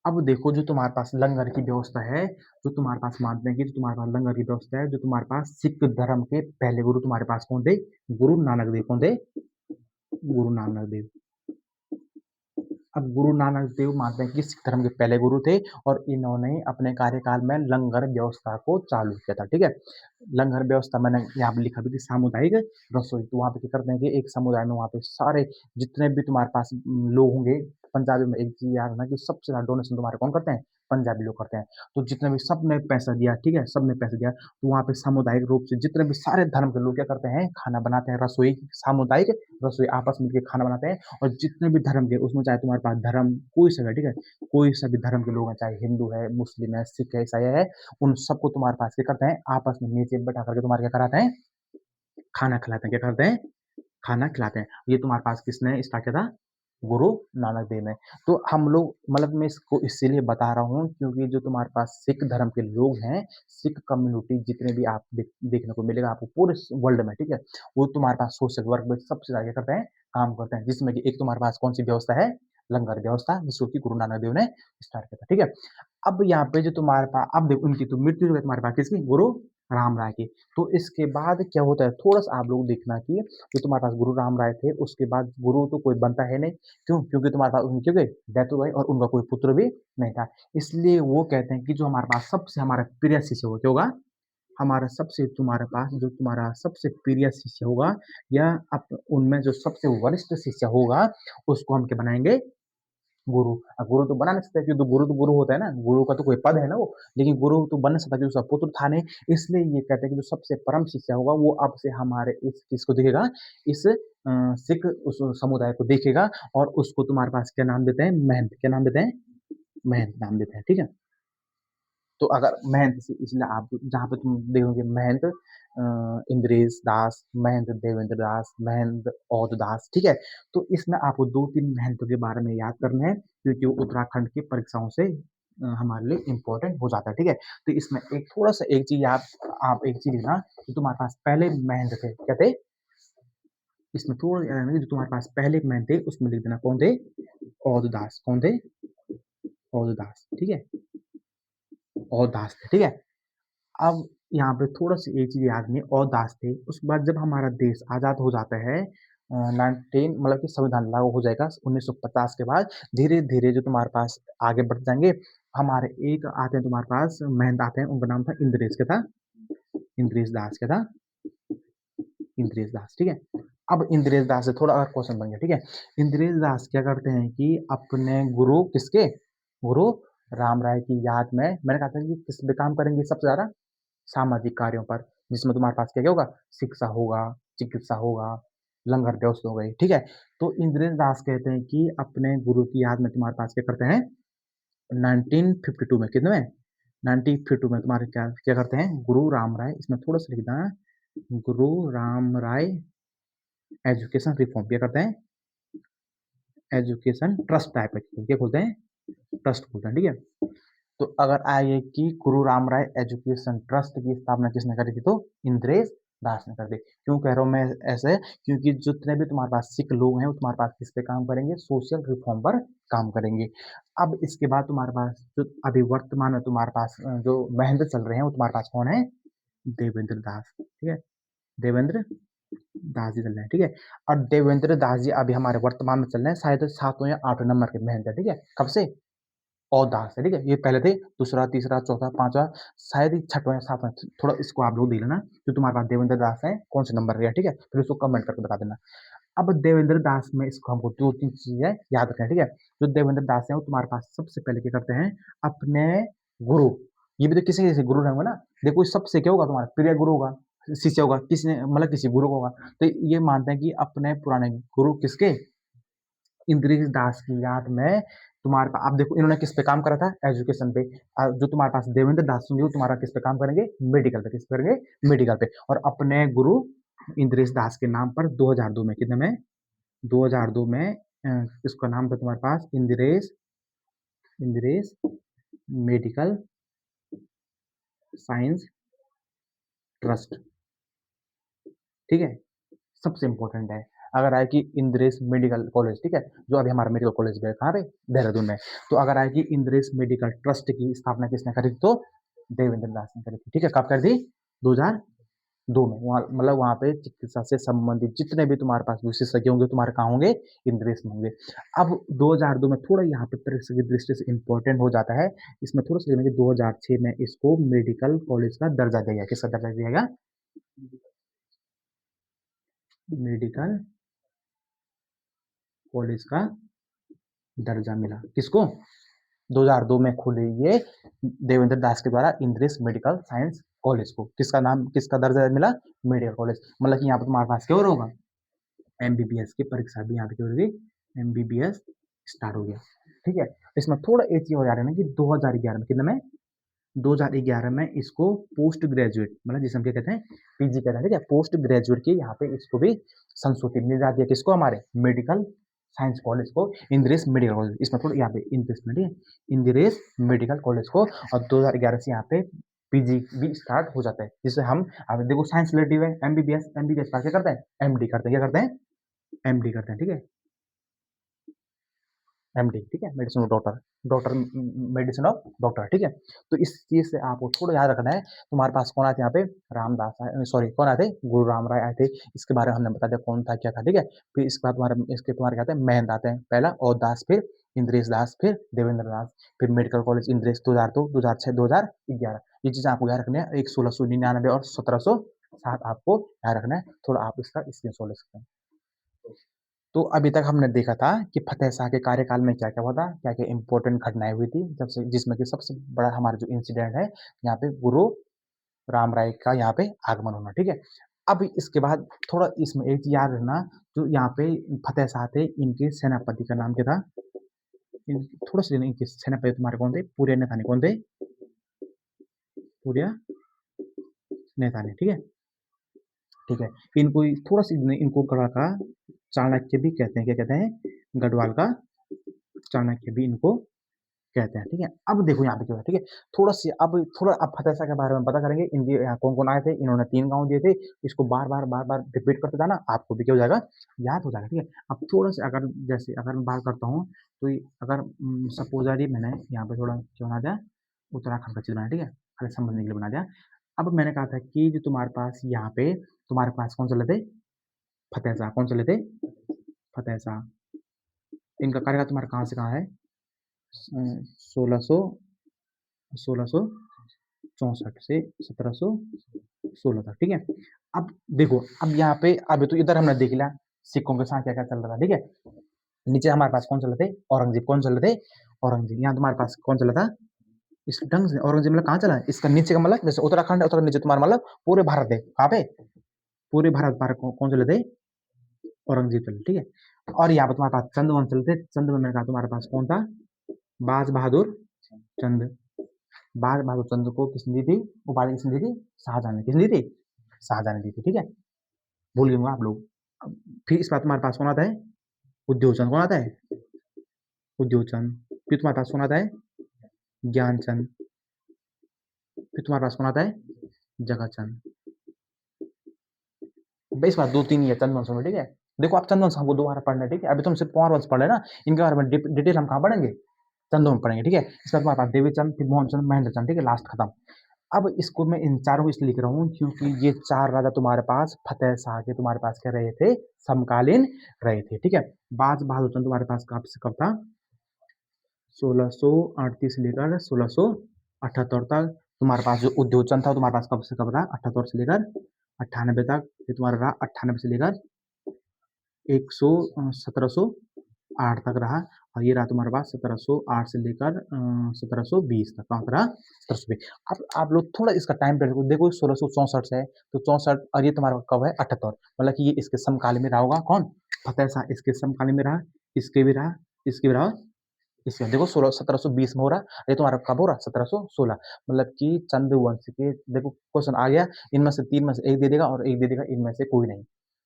अब देखो जो तुम्हारे पास लंगर की व्यवस्था है, जो तुम्हारे पास मानते हैं कि जो तुम्हारे पास लंगर की व्यवस्था है, जो तुम्हारे पास सिख धर्म के पहले गुरु तुम्हारे पास कौन थे? गुरु नानक देव। कौन थे? गुरु नानक देव। अब गुरु नानक देव मानते हैं कि सिख धर्म के पहले गुरु थे और इन्होंने अपने कार्यकाल में लंगर व्यवस्था को चालू किया था, ठीक है? लंगर व्यवस्था मैंने यहाँ पे लिखा भी कि सामुदायिक रसोई। तो वहाँ पे क्या करते हैं कि एक समुदाय में वहाँ पे सारे जितने भी तुम्हारे पास लोग होंगे, पंजाबी में एक चीज़ याद रखना कि सबसे ज़्यादा डोनेशन तुम्हारे कौन करते हैं? पंजाबी लोग करते हैं। तो जितने भी सबने पैसा दिया, ठीक है? सबने पैसा दिया, तो वहाँ पे सामुदायिक रूप से जितने भी सारे धर्म के लोग क्या करते हैं? खाना बनाते हैं, रसोई सामुदायिक रसोई आपस में मिलके खाना बनाते हैं और जितने भी धर्म के उसमें चाहे तुम्हारे पास धर्म कोई सा है, ठीक है? कोई सा भी धर्म के लोग हैं, चाहे हिंदू है, मुस्लिम है, सिख है, ईसाई है, उन सबको तुम्हारे पास क्या करते हैं? आपस में नीचे बैठा करके तुम्हारे क्या कराते हैं? खाना खिलाते हैं। क्या करते हैं? खाना खिलाते हैं। ये तुम्हारे पास किसने स्टार्ट किया था? गुरु नानक देव ने। तो हम लोग मतलब मैं इसको इसीलिए बता रहा हूँ क्योंकि जो तुम्हारे पास सिख धर्म के लोग हैं, सिख कम्युनिटी जितने भी आप देखने को मिलेगा आपको पूरे वर्ल्ड में, ठीक है? वो तुम्हारे पास सोशल वर्क में सबसे ज़्यादा क्या करते हैं? काम करते हैं। जिसमें कि एक तुम्हारे पास कौन-सी व्यवस्था है? लंगर व्यवस्था जिसको कि गुरु नानक देव ने स्टार्ट किया था, ठीक है? अब यहाँ पे जो तुम्हारे पास अब देखो उनकी तो मृत्यु हो गई तुम्हारे पास किसकी? गुरु राम राय की। तो इसके बाद क्या होता है? थोड़ा-सा आप लोग देखना कि जो तुम्हारे पास गुरु राम राय थे, उसके बाद गुरु तो कोई बनता है नहीं। क्यों? क्योंकि तुम्हारे पास उनकी क्या हो गई? डेथ हो गई और उनका कोई पुत्र भी नहीं था। इसलिए वो कहते हैं कि जो हमारे पास सबसे हमारा प्रिय शिष्य होगा, क्या होगा? हमारा सबसे तुम्हारे पास जो तुम्हारा सबसे प्रिय शिष्य होगा या उनमें जो सबसे वरिष्ठ शिष्य होगा, उसको हम क्या बनाएँगे? गुरु। गुरु तो बना नहीं सकता क्योंकि तो गुरु होता है ना, गुरु का तो कोई पद है ना वो, लेकिन गुरु तो बन नहीं सकता क्योंकि उसका पुत्र था नहीं। इसलिए ये कहते हैं कि जो सबसे परम शिष्य होगा वो अब से हमारे इस किसको देखेगा? इस सिख उस समुदाय को देखेगा और उसको तुम्हारे पास क्या नाम देते हैं? महंत। क्या नाम देते हैं? महंत नाम देते हैं, ठीक है? तो अगर महंत से इसलिए आप जहाँ पे तुम देखोगे महंत इंद्रेश दास, महेंद्र देवेंद्र दास, महेंद्र औध दास, ठीक है? तो इसमें आपको 2-3 महंतों के बारे में याद करने हैं क्योंकि वो उत्तराखंड की परीक्षाओं से हमारे लिए इम्पोर्टेंट हो जाता है, ठीक है? तो इसमें एक थोड़ा-सा एक चीज़ आप एक चीज़ लिखना, जो तुम्हारे पास पहले महेंद्र थे, क्या थे? इसमें थोड़ा जो तुम्हारे पास पहले महंत थे, उसमें लिख देना कौन थे? औध दास, कौन थे? औध दास, ठीक है? औध दास थे, ठीक है? अब यहाँ पे थोड़ा-सी एक चीज़ याद नहीं और दास थे, उसके बाद जब हमारा देश आज़ाद हो जाता है 19 मतलब कि संविधान लागू हो जाएगा 1950 के बाद, धीरे-धीरे जो तुम्हारे पास आगे बढ़ जाएँगे, हमारे एक आते हैं तुम्हारे पास महंत आते हैं, उनका नाम था इंद्रेश क्या था? इंद्रेश दास क्या था? इंद्रेश दास, ठीक है? अब इंद्रेश दास से थोड़ा और क्वेश्चन बन गया, ठीक है? इंद्रेश दास क्या करते हैं कि अपने गुरु किसके? गुरु राम राय की याद में मैंने कहा था कि किस पे काम करेंगे सबसे ज़्यादा? सामाजिक कार्यों पर, जिसमें तुम्हारे पास क्या-क्या होगा? शिक्षा होगा, चिकित्सा होगा, लंगर व्यवस्था हो गई, ठीक है? तो इंद्रेश दास कहते हैं कि अपने गुरु की याद में तुम्हारे पास क्या करते हैं? 1952 में कितने में? 1952 में तुम्हारे क्या क्या करते हैं? गुरु राम राय इसमें थोड़ा-सा लिख देना, गुरु राम राय एजुकेशन रिफॉर्म क्या करते हैं? एजुकेशन ट्रस्ट टाइप का क्या खोलते हैं? ट्रस्ट खोलते हैं, ठीक है? तो अगर आए कि गुरु राम राय एजुकेशन ट्रस्ट की स्थापना किसने करी थी? तो इंद्रेश दास ने कर दी। क्यों कह रहा हूँ मैं ऐसे? क्योंकि जितने भी तुम्हारे पास सिख लोग हैं, वो तुम्हारे पास किस पे काम करेंगे? सोशल रिफॉर्म पर काम करेंगे। अब इसके बाद तुम्हारे पास जो अभी वर्तमान में तुम्हारे पास जो महेंद्र चल रहे हैं, वो तुम्हारे पास कौन है? देवेंद्र दास, ठीक है? देवेंद्र दास जी चल रहे हैं, ठीक है? और देवेंद्र दास जी अभी हमारे वर्तमान में चल रहे हैं, शायद 7वें या 8वें नंबर के महेंद्र, ठीक है? कब से? और दास है, ठीक है? ये पहले थे, दूसरा, तीसरा, चौथा, 5वां, शायद ही 6वां या 7वां, थोड़ा इसको आप लोग देख लेना, जो तुम्हारे पास देवेंद्र दास है, कौन से नंबर है, ठीक है? फिर उसको कमेंट करके बता देना। अब देवेंद्र दास में इसको हमको 2-3 चीज़ें याद रखना है, ठीक है? जो देवेंद्र दास हैं, वो तुम्हारे पास सबसे पहले क्या करते हैं? अपने गुरु, ये भी तो किसी-किसी गुरु रहेंगे ना, देखो सबसे क्या होगा तुम्हारा? प्रिय गुरु होगा, शिष्य होगा, किसी ने मतलब किसी गुरु को होगा। तो ये मानते हैं कि अपने पुराने गुरु किसके? इंद्रेश दास की याद में तुम्हारे अब देखो इन्होंने किस पे काम करा था? एजुकेशन पे। जो तुम्हारे पास देवेंद्र दास होंगे वो तुम्हारा किस पे काम करेंगे? मेडिकल पे। किस पे करेंगे? मेडिकल पे। और अपने गुरु इंद्रेश दास के नाम पर 2002 में कितने में? 2002 में इसका नाम था तुम्हारे पास Indresh Indresh medical science trust, ठीक है? सबसे इम्पोर्टेंट है। अगर आए कि इंद्रेश मेडिकल कॉलेज, ठीक है? जो अभी हमारा मेडिकल कॉलेज है, कहाँ पे? देहरादून में। तो अगर आए कि इंद्रेश मेडिकल ट्रस्ट की स्थापना किसने करी थी? तो देवेंद्र दास ने करी थी, ठीक है? कब कर दी? 2002 में। वहाँ मतलब वहाँ पे चिकित्सा से संबंधित जितने भी तुम्हारे पास विशेषज्ञ होंगे, तुम्हारे कहाँ होंगे? इंद्रेश में होंगे। अब 2002 में थोड़ा यहाँ पे परीक्षा की दृष्टि से इम्पोर्टेंट हो जाता है। इसमें थोड़ा-सा देखना कि 2006 में इसको मेडिकल कॉलेज का दर्जा दिया गया। किसका दर्जा दिया गया? मेडिकल कॉलेज का दर्जा मिला। किसको? 2002 में खुली ये देवेंद्र दास के द्वारा इंद्रेश मेडिकल साइंस कॉलेज को। किसका नाम किसका दर्जा मिला? Medical college. मतलब कि यहाँ पे तुम्हारे पास क्या हो रहा होगा? एमबीबीएस की परीक्षा भी यहाँ पे क्या हो गई? एमबीबीएस स्टार्ट हो गया, ठीक है? इसमें थोड़ा एक चीज हो जा रहा है ना कि 2011 में कितने में? 2011 में इसको पोस्ट ग्रेजुएट मतलब जिसे हम क्या कहते हैं? पीजी कहते हैं, ठीक है? पोस्ट ग्रेजुएट की यहाँ पे इसको भी संस्कृति मिल जाती है। किसको? हमारे मेडिकल साइंस कॉलेज को इंद्रेश मेडिकल कॉलेज। इसमें थोड़ा यहाँ पे इंग्लिश में, ठीक है? इंद्रेश मेडिकल कॉलेज को। और 2011 से यहाँ पे पीजी भी स्टार्ट हो जाता है, जिससे हम अब देखो साइंस रिलेटिव है, एमबीबीएस एमबीबीएस क्या करते हैं? एमडी करते हैं। क्या करते हैं? एमडी करते हैं, ठीक है? एमडी, ठीक है? Medicine of doctor, doctor medicine of doctor, ठीक है? तो इस चीज़ से आपको थोड़ा याद रखना है। तुम्हारे पास कौन आए थे यहाँ पे? रामदास आए, सॉरी कौन आए थे? गुरु राम राय आए थे। इसके बारे में हमने बता दिया कौन था, क्या था, ठीक है? फिर इसके बाद तुम्हारे क्या आते हैं? महंत आते हैं, पहला और दास, फिर इंद्रेश दास, फिर देवेंद्र दास, फिर मेडिकल कॉलेज इंद्रेश 2002, 2006, 2011। ये चीज़ें आपको याद रखनी है। एक 1699 और 1707 आपको याद रखना है। थोड़ा आप इसका स्क्रीनशॉट ले सकते हैं। तो अभी तक हमने देखा था कि फतेह शाह के कार्यकाल में क्या-क्या हुआ था, क्या-क्या इम्पोर्टेंट घटनाएँ हुई थी, जब से जिसमें कि सबसे बड़ा हमारा जो इंसिडेंट है, यहाँ पे गुरु राम राय का यहाँ पे आगमन होना, ठीक है? अब इसके बाद थोड़ा इसमें एक चीज़ याद रखना, जो यहाँ पे फतेह शाह थे, इनके सेनापति का नाम क्या था? इन थोड़ा-सा इनके सेनापति तुम्हारे कौन थे? पूर्य नैथानी कौन थे? पूर्य नैथानी, ठीक है? ठीक है। इनको थोड़ा-सा इनको गढ़वाल का चाणक्य भी कहते हैं, क्या कहते हैं? गढ़वाल का चाणक्य भी इनको कहते हैं, ठीक है। अब देखो यहाँ पे क्या हुआ, ठीक है। अब फतेह शाह के बारे में पता करेंगे, इनके यहाँ कौन-कौन आए थे, इन्होंने 3 गाँव दिए थे। इसको बार-बार रिपीट करते जाना, आपको भी क्या हो जाएगा, याद हो जाएगा, ठीक है। अब थोड़ा-सा अगर मैं बात करता हूँ, तो ये अगर सपोज़ली मैंने यहाँ पे थोड़ा क्या बना दिया, उत्तराखंड का चित्र बनाया, ठीक है। खाली समझने के लिए बना दिया। अब मैंने कहा था कि जो तुम्हारे पास यहाँ पे तुम्हारे पास कौन चले थे? फतेह शाह। कौन चले थे? फतेह शाह। इनका कार्यकाल तुम्हारा कहाँ से कहाँ है? 1600 1664 से 1716 तक, ठीक है। अब देखो, अब यहाँ पे अब तो इधर हमने देख लिया सिक्कों के साथ क्या-क्या चल रहा था, ठीक है। नीचे हमारे पास कौन चल रहे थे? औरंगज़ेब। कौन चल रहे थे? औरंगज़ेब। यहाँ तुम्हारे पास कौन चला था? इस ढंग से औरंगज़ेब मतलब कहाँ चला है? इसका नीचे का मतलब जैसे उत्तराखंड है, उत्तराखंड नीचे तुम्हारा मतलब पूरे भारत है। कहाँ पे? पूरे भारत पर कौन चले थे? औरंगज़ेब चले, ठीक है। और यहाँ पे तुम्हारे पास चंद्रवंश चले थे। चंद्रवंश में कहा तुम्हारे पास कौन था? बाज बहादुर चंद। बाज बहादुर चंद को किसने दी थी? उपाधि किसने दी थी? शाहजहां ने। किसने दी थी? शाहजहां ने दी थी, ठीक है। भूल गए होंगे आप लोग। अब फिर इस बार तुम्हारे पास कौन आता है? उद्योग चंद। कौन आता है? उद्योग चंद। फिर तुम्हारे पास कौन आता है? ज्ञानचंद। फिर तुम्हारे पास कौन आता है? जगतचंद। इस बार 2-3 ही है चंद्रवंश में, ठीक है। देखो आप चंद्रवंश हमको दोबारा पढ़ना है, ठीक है। अभी तो हम सिर्फ कुमार वंश पढ़ रहे हैं ना, इनके बारे में डिटेल हम कहाँ पढ़ेंगे? चंद्रों में पढ़ेंगे, ठीक है। इसके बाद तुम्हारे पास देवीचंद, फिर मोहनचंद, महेंद्रचंद, ठीक है, लास्ट खत्म। अब इसको मैं इन चारों को इसलिए लिख रहा हूँ क्योंकि ये 4 राजा तुम्हारे पास फतेह शाह के तुम्हारे पास क्या रहे थे? समकालीन रहे थे, ठीक है। बाज बहादुर चंद तुम्हारे पास कब से कब था? 1638 से लेकर 1678 तक। तुम्हारे पास जो उद्योग चंद था तुम्हारे पास कब से कब रहा? 78 से लेकर 98 तक। फिर तुम्हारा रहा 98 से लेकर 1708 तक रहा। और ये रहा तुम्हारे पास 1708 से लेकर 1720 तक। कहाँ पर रहा? 1720। अब आप लोग थोड़ा इसका टाइम पीरियड देखो, 1664 से है तो 64, और ये तुम्हारा कब है? 78। मतलब कि ये इसके समकालीन में रहा होगा। कौन? फतेह शाह इसके समकालीन में रहा, इसके भी रहा, इसके भी रहा, इसके देखो 1720 में हो रहा। ये तुम्हारा कब हो रहा? 1716। मतलब कि चंद्रवंश के देखो क्वेश्चन आ गया, इनमें से 3 में से 1 दे देगा और 1 दे देगा, इनमें से कोई नहीं।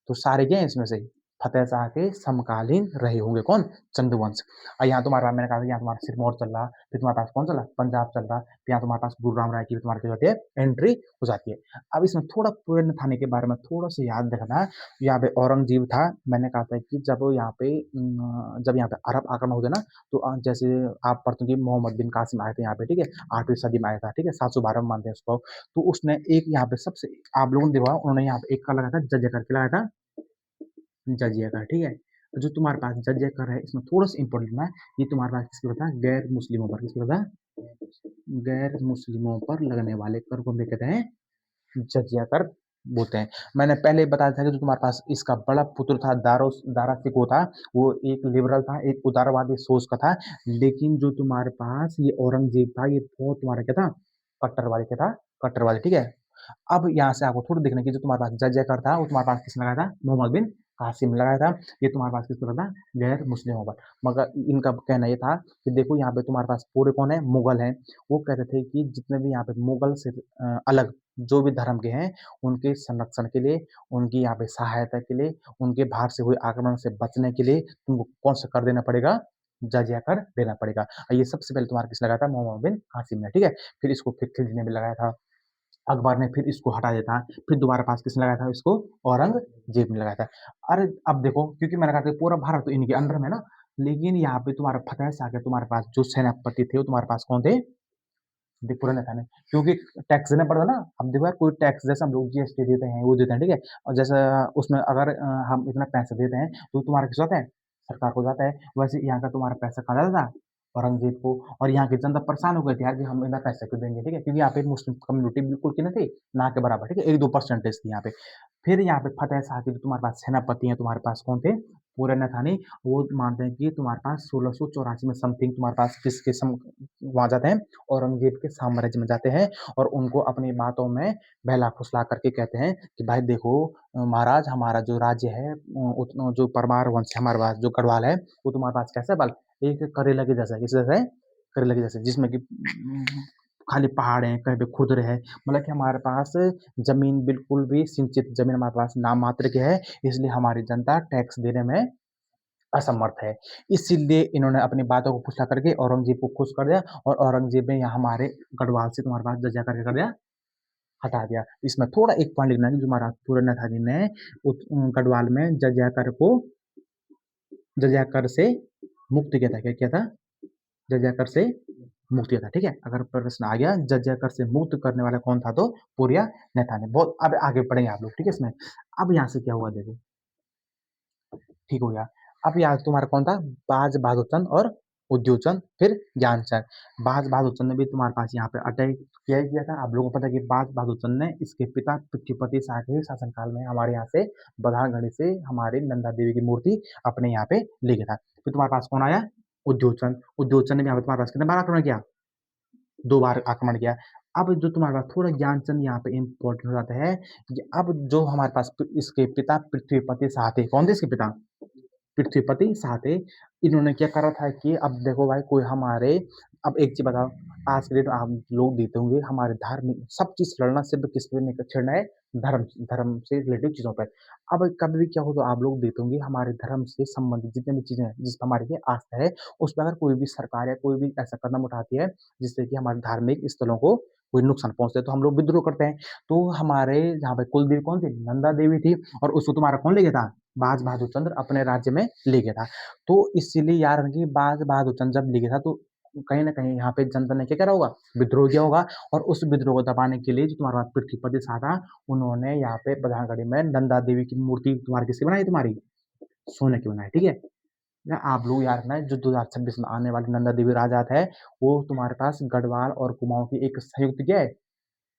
तो सारे क्या हैं इसमें से? फतेह शाह के समकालीन रहे होंगे। कौन? चंद्रवंश। और यहाँ तुम्हारा मैंने कहा था यहाँ तुम्हारा सिरमौर चल रहा, फिर तुम्हारे पास कौन चल रहा? पंजाब चल रहा, फिर यहाँ तुम्हारे पास गुरु राम राय की तुम्हारी क्या होती है? एंट्री हो जाती है। अब इसमें थोड़ा पुराने थाने के बारे में थोड़ा सा याद रखना। यहाँ पे औरंगजेब था। मैंने कहा था कि जब यहाँ पे अरब आक्रमण होते ना, तो जैसे आप पढ़ते हो कि मोहम्मद बिन कासिम आए थे यहाँ पे, ठीक है। 8वीं सदी में आया था, ठीक है। 712 में मानते हैं उसको। तो उसने एक यहाँ पे सबसे, आप लोगों ने देखा उन्होंने यहाँ पे एक का लगाया था जजिया कर लगाया था, जजिया कर, ठीक है। जो तुम्हारे पास जजिया कर है इसमें थोड़ा सा इंपॉर्टेंट है, ये तुम्हारे पास किस पर था? गैर मुस्लिमों पर। किस पर था? गैर मुस्लिमों पर लगने वाले कर को हम कहते हैं जजिया कर बोलते हैं। मैंने पहले बताया था कि जो तुम्हारे पास इसका बड़ा पुत्र था दारा सिकोह था, वो एक लिबरल था, एक उदारवादी सोच का था। लेकिन जो तुम्हारे पास ये औरंगजेब था, ये बहुत तुम्हारा क्या था? कट्टरवादी क्या था? कट्टरवादी, ठीक है। अब यहाँ से आपको थोड़ा देखना कि जो तुम्हारे पास जज कर था वो तुम्हारे पास किसने लगाया था? मोहम्मद बिन कासिम लगाया था। ये तुम्हारे पास किस पर था? गैर मुस्लिमों पर। मगर इनका कहना ये था कि देखो यहाँ पे तुम्हारे पास पूरे कौन है? मुगल हैं। वो कहते थे कि जितने भी यहाँ पे मुगल से अलग जो भी धर्म के हैं, उनके संरक्षण के लिए, उनकी यहाँ पे सहायता के लिए, उनके बाहर से हुए आक्रमण से बचने के लिए तुमको कौन सा कर देना पड़ेगा? जजिया कर देना पड़ेगा। और ये सबसे पहले तुम्हारा किसने लगाया था? मोहम्मद बिन कासिम ने, ठीक है। फिर इसको फिर खिलजी ने भी लगाया था। अकबर ने फिर इसको हटा दिया था। फिर दोबारा पास किसने लगाया था इसको? औरंगजेब ने लगाया था। अरे अब देखो, क्योंकि मैंने कहा था पूरा भारत तो इनके अंडर में ना, लेकिन यहाँ पे तुम्हारा फतेह शाह के तुम्हारे पास जो सेनापति थे वो तुम्हारे पास कौन थे? पुराने थाने। क्योंकि टैक्स देना पड़ता ना। अब देखो यार, कोई टैक्स जैसे हम लोग जीएसटी देते हैं, वो देते हैं, ठीक है। और जैसे उसमें अगर हम इतना पैसा देते हैं तो तुम्हारा किस जाता है? सरकार को जाता है। वैसे यहाँ का तुम्हारा पैसा कहाँ जाता था? औरंगजेब को। और यहाँ की जनता परेशान हो गई थी यार कि हम इतना पैसा क्यों देंगे, ठीक है। क्योंकि यहाँ पे मुस्लिम कम्युनिटी बिल्कुल की नहीं थी, ना के बराबर, ठीक है। 1-2% थी यहाँ पे। फिर यहाँ पे फतेह शाह के जो तुम्हारे पास सेनापति हैं तुम्हारे पास कौन थे? पूरन थानी। वो मानते हैं कि तुम्हारे पास 1684 में समथिंग तुम्हारे पास किसके वहां जाते हैं? औरंगजेब के साम्राज्य में जाते हैं। और उनको अपनी बातों में बहला फुसला करके कहते हैं कि भाई देखो महाराज, हमारा जो राज्य है जो परमार वंश है हमारे पास, जो गढ़वाल है, वो तुम्हारे पास कैसे बल एक करेला के जैसा है। किस जैसा है? करेला के जैसे, जिसमें कि खाली पहाड़ हैं, कहीं पे खुरदुरे है, मतलब कि हमारे पास ज़मीन बिल्कुल भी सिंचित ज़मीन हमारे पास नाम मात्र की है, इसलिए हमारी जनता टैक्स देने में असमर्थ है। इसीलिए इन्होंने अपनी बातों को फुसला करके औरंगज़ेब को खुश कर दिया और औरंगज़ेब ने यहाँ हमारे गढ़वाल से तुम्हारे पास जज़्या करके कर दिया, हटा दिया। इसमें थोड़ा एक पॉइंट लिखना है कि जो महाराज पूरन जी ने गढ़वाल में जज़्या कर को जज़्या कर से मुक्त किया था। क्या किया था? जज़्या कर से मुक्त किया था, ठीक है? अगर प्रश्न आ गया जज़्या कर से मुक्त करने वाला कौन था तो पूर्या नेता ने। बहुत अब आगे बढ़ेंगे आप लोग, ठीक है इसमें। अब यहाँ से क्या हुआ देखो, ठीक हो गया। अब यहाँ तुम्हारा कौन था? बाज बहादुर चंद और उद्योग चंद, फिर ज्ञानचंद। बाज बहादुर चंद ने भी तुम्हारे पास यहाँ पे अटैक किया था। आप लोगों को पता है कि बाज बहादुर चंद ने इसके पिता पृथ्वीपति शाह के शासनकाल में हमारे यहाँ से बधानगढ़ी से हमारी नंदा देवी की मूर्ति अपने यहाँ पे ले गया था। फिर तुम्हारे पास कौन आया? उद्योग चंद। उद्योग चंद ने भी यहाँ पे तुम्हारे पास कितने बार आक्रमण किया? 2 बार आक्रमण किया। अब जो तुम्हारे पास थोड़ा ज्ञानचंद यहाँ पे इम्पोर्टेंट हो जाता है कि अब जो हमारे पास इसके पिता पृथ्वीपति शाह थे, कौन थे इसके पिता? पृथ्वीपति शाह थे। इन्होंने क्या करा था कि अब देखो भाई कोई हमारे, अब एक चीज बताओ, आज के डेट में आप लोग देते होंगे हमारे धार्मिक सब चीज लड़ना सिर्फ किस पे नहीं छेड़ना है, धर्म धर्म से रिलेटेड चीजों पर। अब कभी भी क्या हो तो आप लोग देते होंगे हमारे धर्म से संबंधित जितने भी चीजें हैं जिस पर हमारी ये आस्था है, उस पर अगर कोई भी सरकार या कोई भी ऐसा कदम उठाती है जिससे कि हमारे धार्मिक स्थलों को कोई नुकसान पहुंचते तो हम लोग विद्रोह करते हैं। तो हमारे यहाँ पे कुल देवी कौन थी? नंदा देवी थी। और उसको तुम्हारा कौन ले गया था? बाज बहादुर चंद्र अपने राज्य में ले गया था। तो इसीलिए यार कि बाज बहादुर चंद्र जब ले गया था तो कहीं न कहीं यहाँ पे जनता ने क्या करा होगा? विद्रोह किया होगा। और उस विद्रोह को दबाने के लिए जो तुम्हारे पास पृथ्वीपति शाह था, उन्होंने यहाँ पे बधानगढ़ी में नंदा देवी की मूर्ति तुम्हारी किसकी बनाई? तुम्हारी सोने की बनाई, ठीक है? या आप लोग याद रखना जो 2026 में आने वाली नंदा देवी राजयात्रा है, वो तुम्हारे पास गढ़वाल और कुमाऊँ की एक संयुक्त क्या है?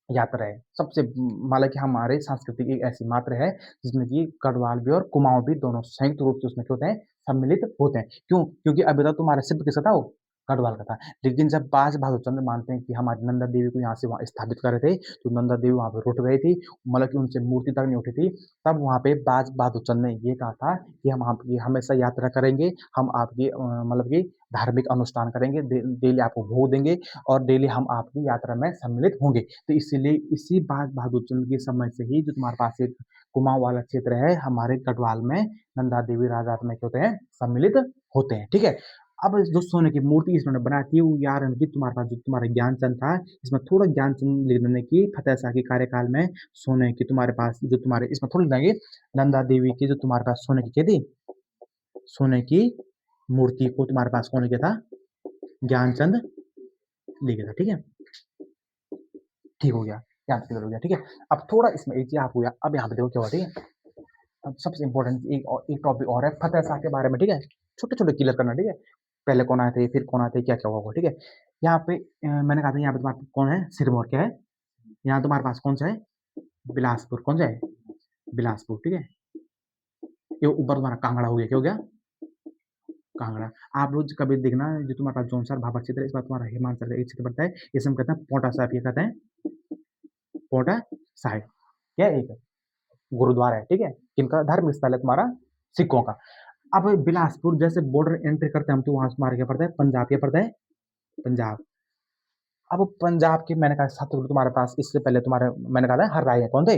यात्रा है। सबसे मतलब कि हमारे सांस्कृतिक एक ऐसी मात्रा है जिसमें कि गढ़वाल भी और कुमाऊँ भी दोनों संयुक्त रूप से उसमें क्या होते हैं? सम्मिलित होते हैं। क्यों? क्योंकि अभी तक तुम्हारा सिर्फ किसका था वो? गढ़वाल का था। लेकिन जब बाज बहादुर चंद्र मानते हैं कि हमारी नंदा देवी को यहाँ से वहाँ स्थापित कर रहे थे, तो नंदा देवी वहाँ पे रुठ गई थी, मतलब कि उनसे मूर्ति तक नहीं उठी थी। तब वहाँ पे बाज बहादुर चंद्र ने ये कहा था कि हम आपकी हमेशा यात्रा करेंगे, हम आपकी मतलब कि धार्मिक अनुष्ठान करेंगे, डेली आपको भोग देंगे और डेली हम आपकी यात्रा में सम्मिलित होंगे। तो इसीलिए इसी बाज बहादुर चंद्र के समय से ही जो तुम्हारे पास एक कुमाऊँ वाला क्षेत्र है, हमारे गढ़वाल में नंदा देवी राजयात्रा में क्या होते हैं? सम्मिलित होते हैं, ठीक है? अब जो सोने की मूर्ति इन्होंने बनाई थी वो यार इनकी तुम्हारे पास जो तुम्हारा ज्ञानचंद था, इसमें थोड़ा ज्ञानचंद लिख देने की फतेह शाह के कार्यकाल में सोने की तुम्हारे पास जो तुम्हारे इसमें थोड़ी लगेंगे नंदा देवी की जो तुम्हारे पास सोने की क्या थी? सोने की मूर्ति को तुम्हारे पास कौन किया था? ज्ञानचंद लिख गया था, ठीक है? ठीक हो गया, यहाँ पे क्लियर हो गया, ठीक है? अब थोड़ा इसमें एक चीज़ आपको अब यहाँ पे देखो क्या हुआ, ठीक है? अब सबसे इम्पोर्टेंट एक टॉपिक और है फतेह शाह के बारे में, ठीक है? छोटे-छोटे क्लियर करना, ठीक है? पहले कौन आए थे, फिर कौन आए थे, क्या-क्या हुआ होगा, ठीक है? यहाँ पे मैंने कहा था यहाँ पे तुम्हारे पास कौन है? सिरमौर क्या है? यहाँ तुम्हारे पास कौन-सा है? बिलासपुर, कौन-सा है? बिलासपुर, ठीक है? ये ऊपर तुम्हारा कांगड़ा हो गया, क्या हो गया? कांगड़ा। आप रोज़ कभी देखना जो तुम्हारे पास जौनसार भाबर क्षेत्र है, इस बार तुम्हारा हिमाचल का एक क्षेत्र पड़ता है, इसे हम कहते हैं पांवटा साहिब, ये कहते हैं पांवटा साहिब। क्या है? एक गुरुद्वारा है, ठीक है? किनका धार्मिक स्थल है तुम्हारा? सिखों का। अब बिलासपुर जैसे बॉर्डर एंट्री करते हैं हम तो वहाँ से हमारा क्या पड़ता है? पंजाब, क्या पड़ता है? पंजाब। अब पंजाब के मैंने कहा 7 गुरु तुम्हारे पास, इससे पहले तुम्हारे मैंने कहा था हर राय है, कौन थे?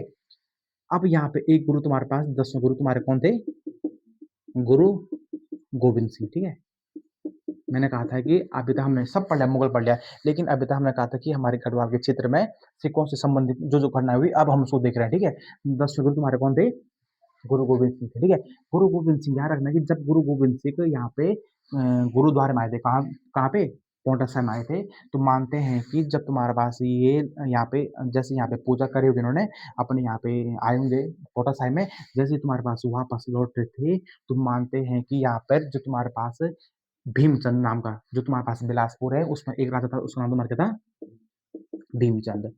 अब यहाँ पे एक गुरु तुम्हारे पास, 10वें गुरु तुम्हारे कौन थे? गुरु गोविंद सिंह, ठीक है? मैंने कहा था कि अभी तक हमने सब पढ़ लिया, मुगल पढ़ लिया, लेकिन अभी तक हमने कहा था कि हमारे गढ़वाल के क्षेत्र में सिखों से संबंधित जो-जो घटनाएँ हुई, अब हम उसको देख रहे हैं, ठीक है? 10वें गुरु तुम्हारे कौन थे? गुरु गोविंद सिंह थे, ठीक है? गुरु गोविंद सिंह याद रखना कि जब गुरु गोविंद सिंह यहाँ पे गुरुद्वारे में आए थे, कहाँ कहाँ पे? पांवटा साहिब में आए थे, तो मानते हैं कि जब तुम्हारे पास ये यहाँ पे जैसे यहाँ पे पूजा करी होगी इन्होंने, अपने यहाँ पे आए होंगे पांवटा साहिब में, जैसे ही तुम्हारे पास वापस लौट रहे थे, तो मानते हैं कि यहाँ पर जो तुम्हारे पास भीमचंद नाम का, जो तुम्हारे पास बिलासपुर है, उसमें एक राजा था, उसका नाम तुम्हारा क्या था? भीमचंद।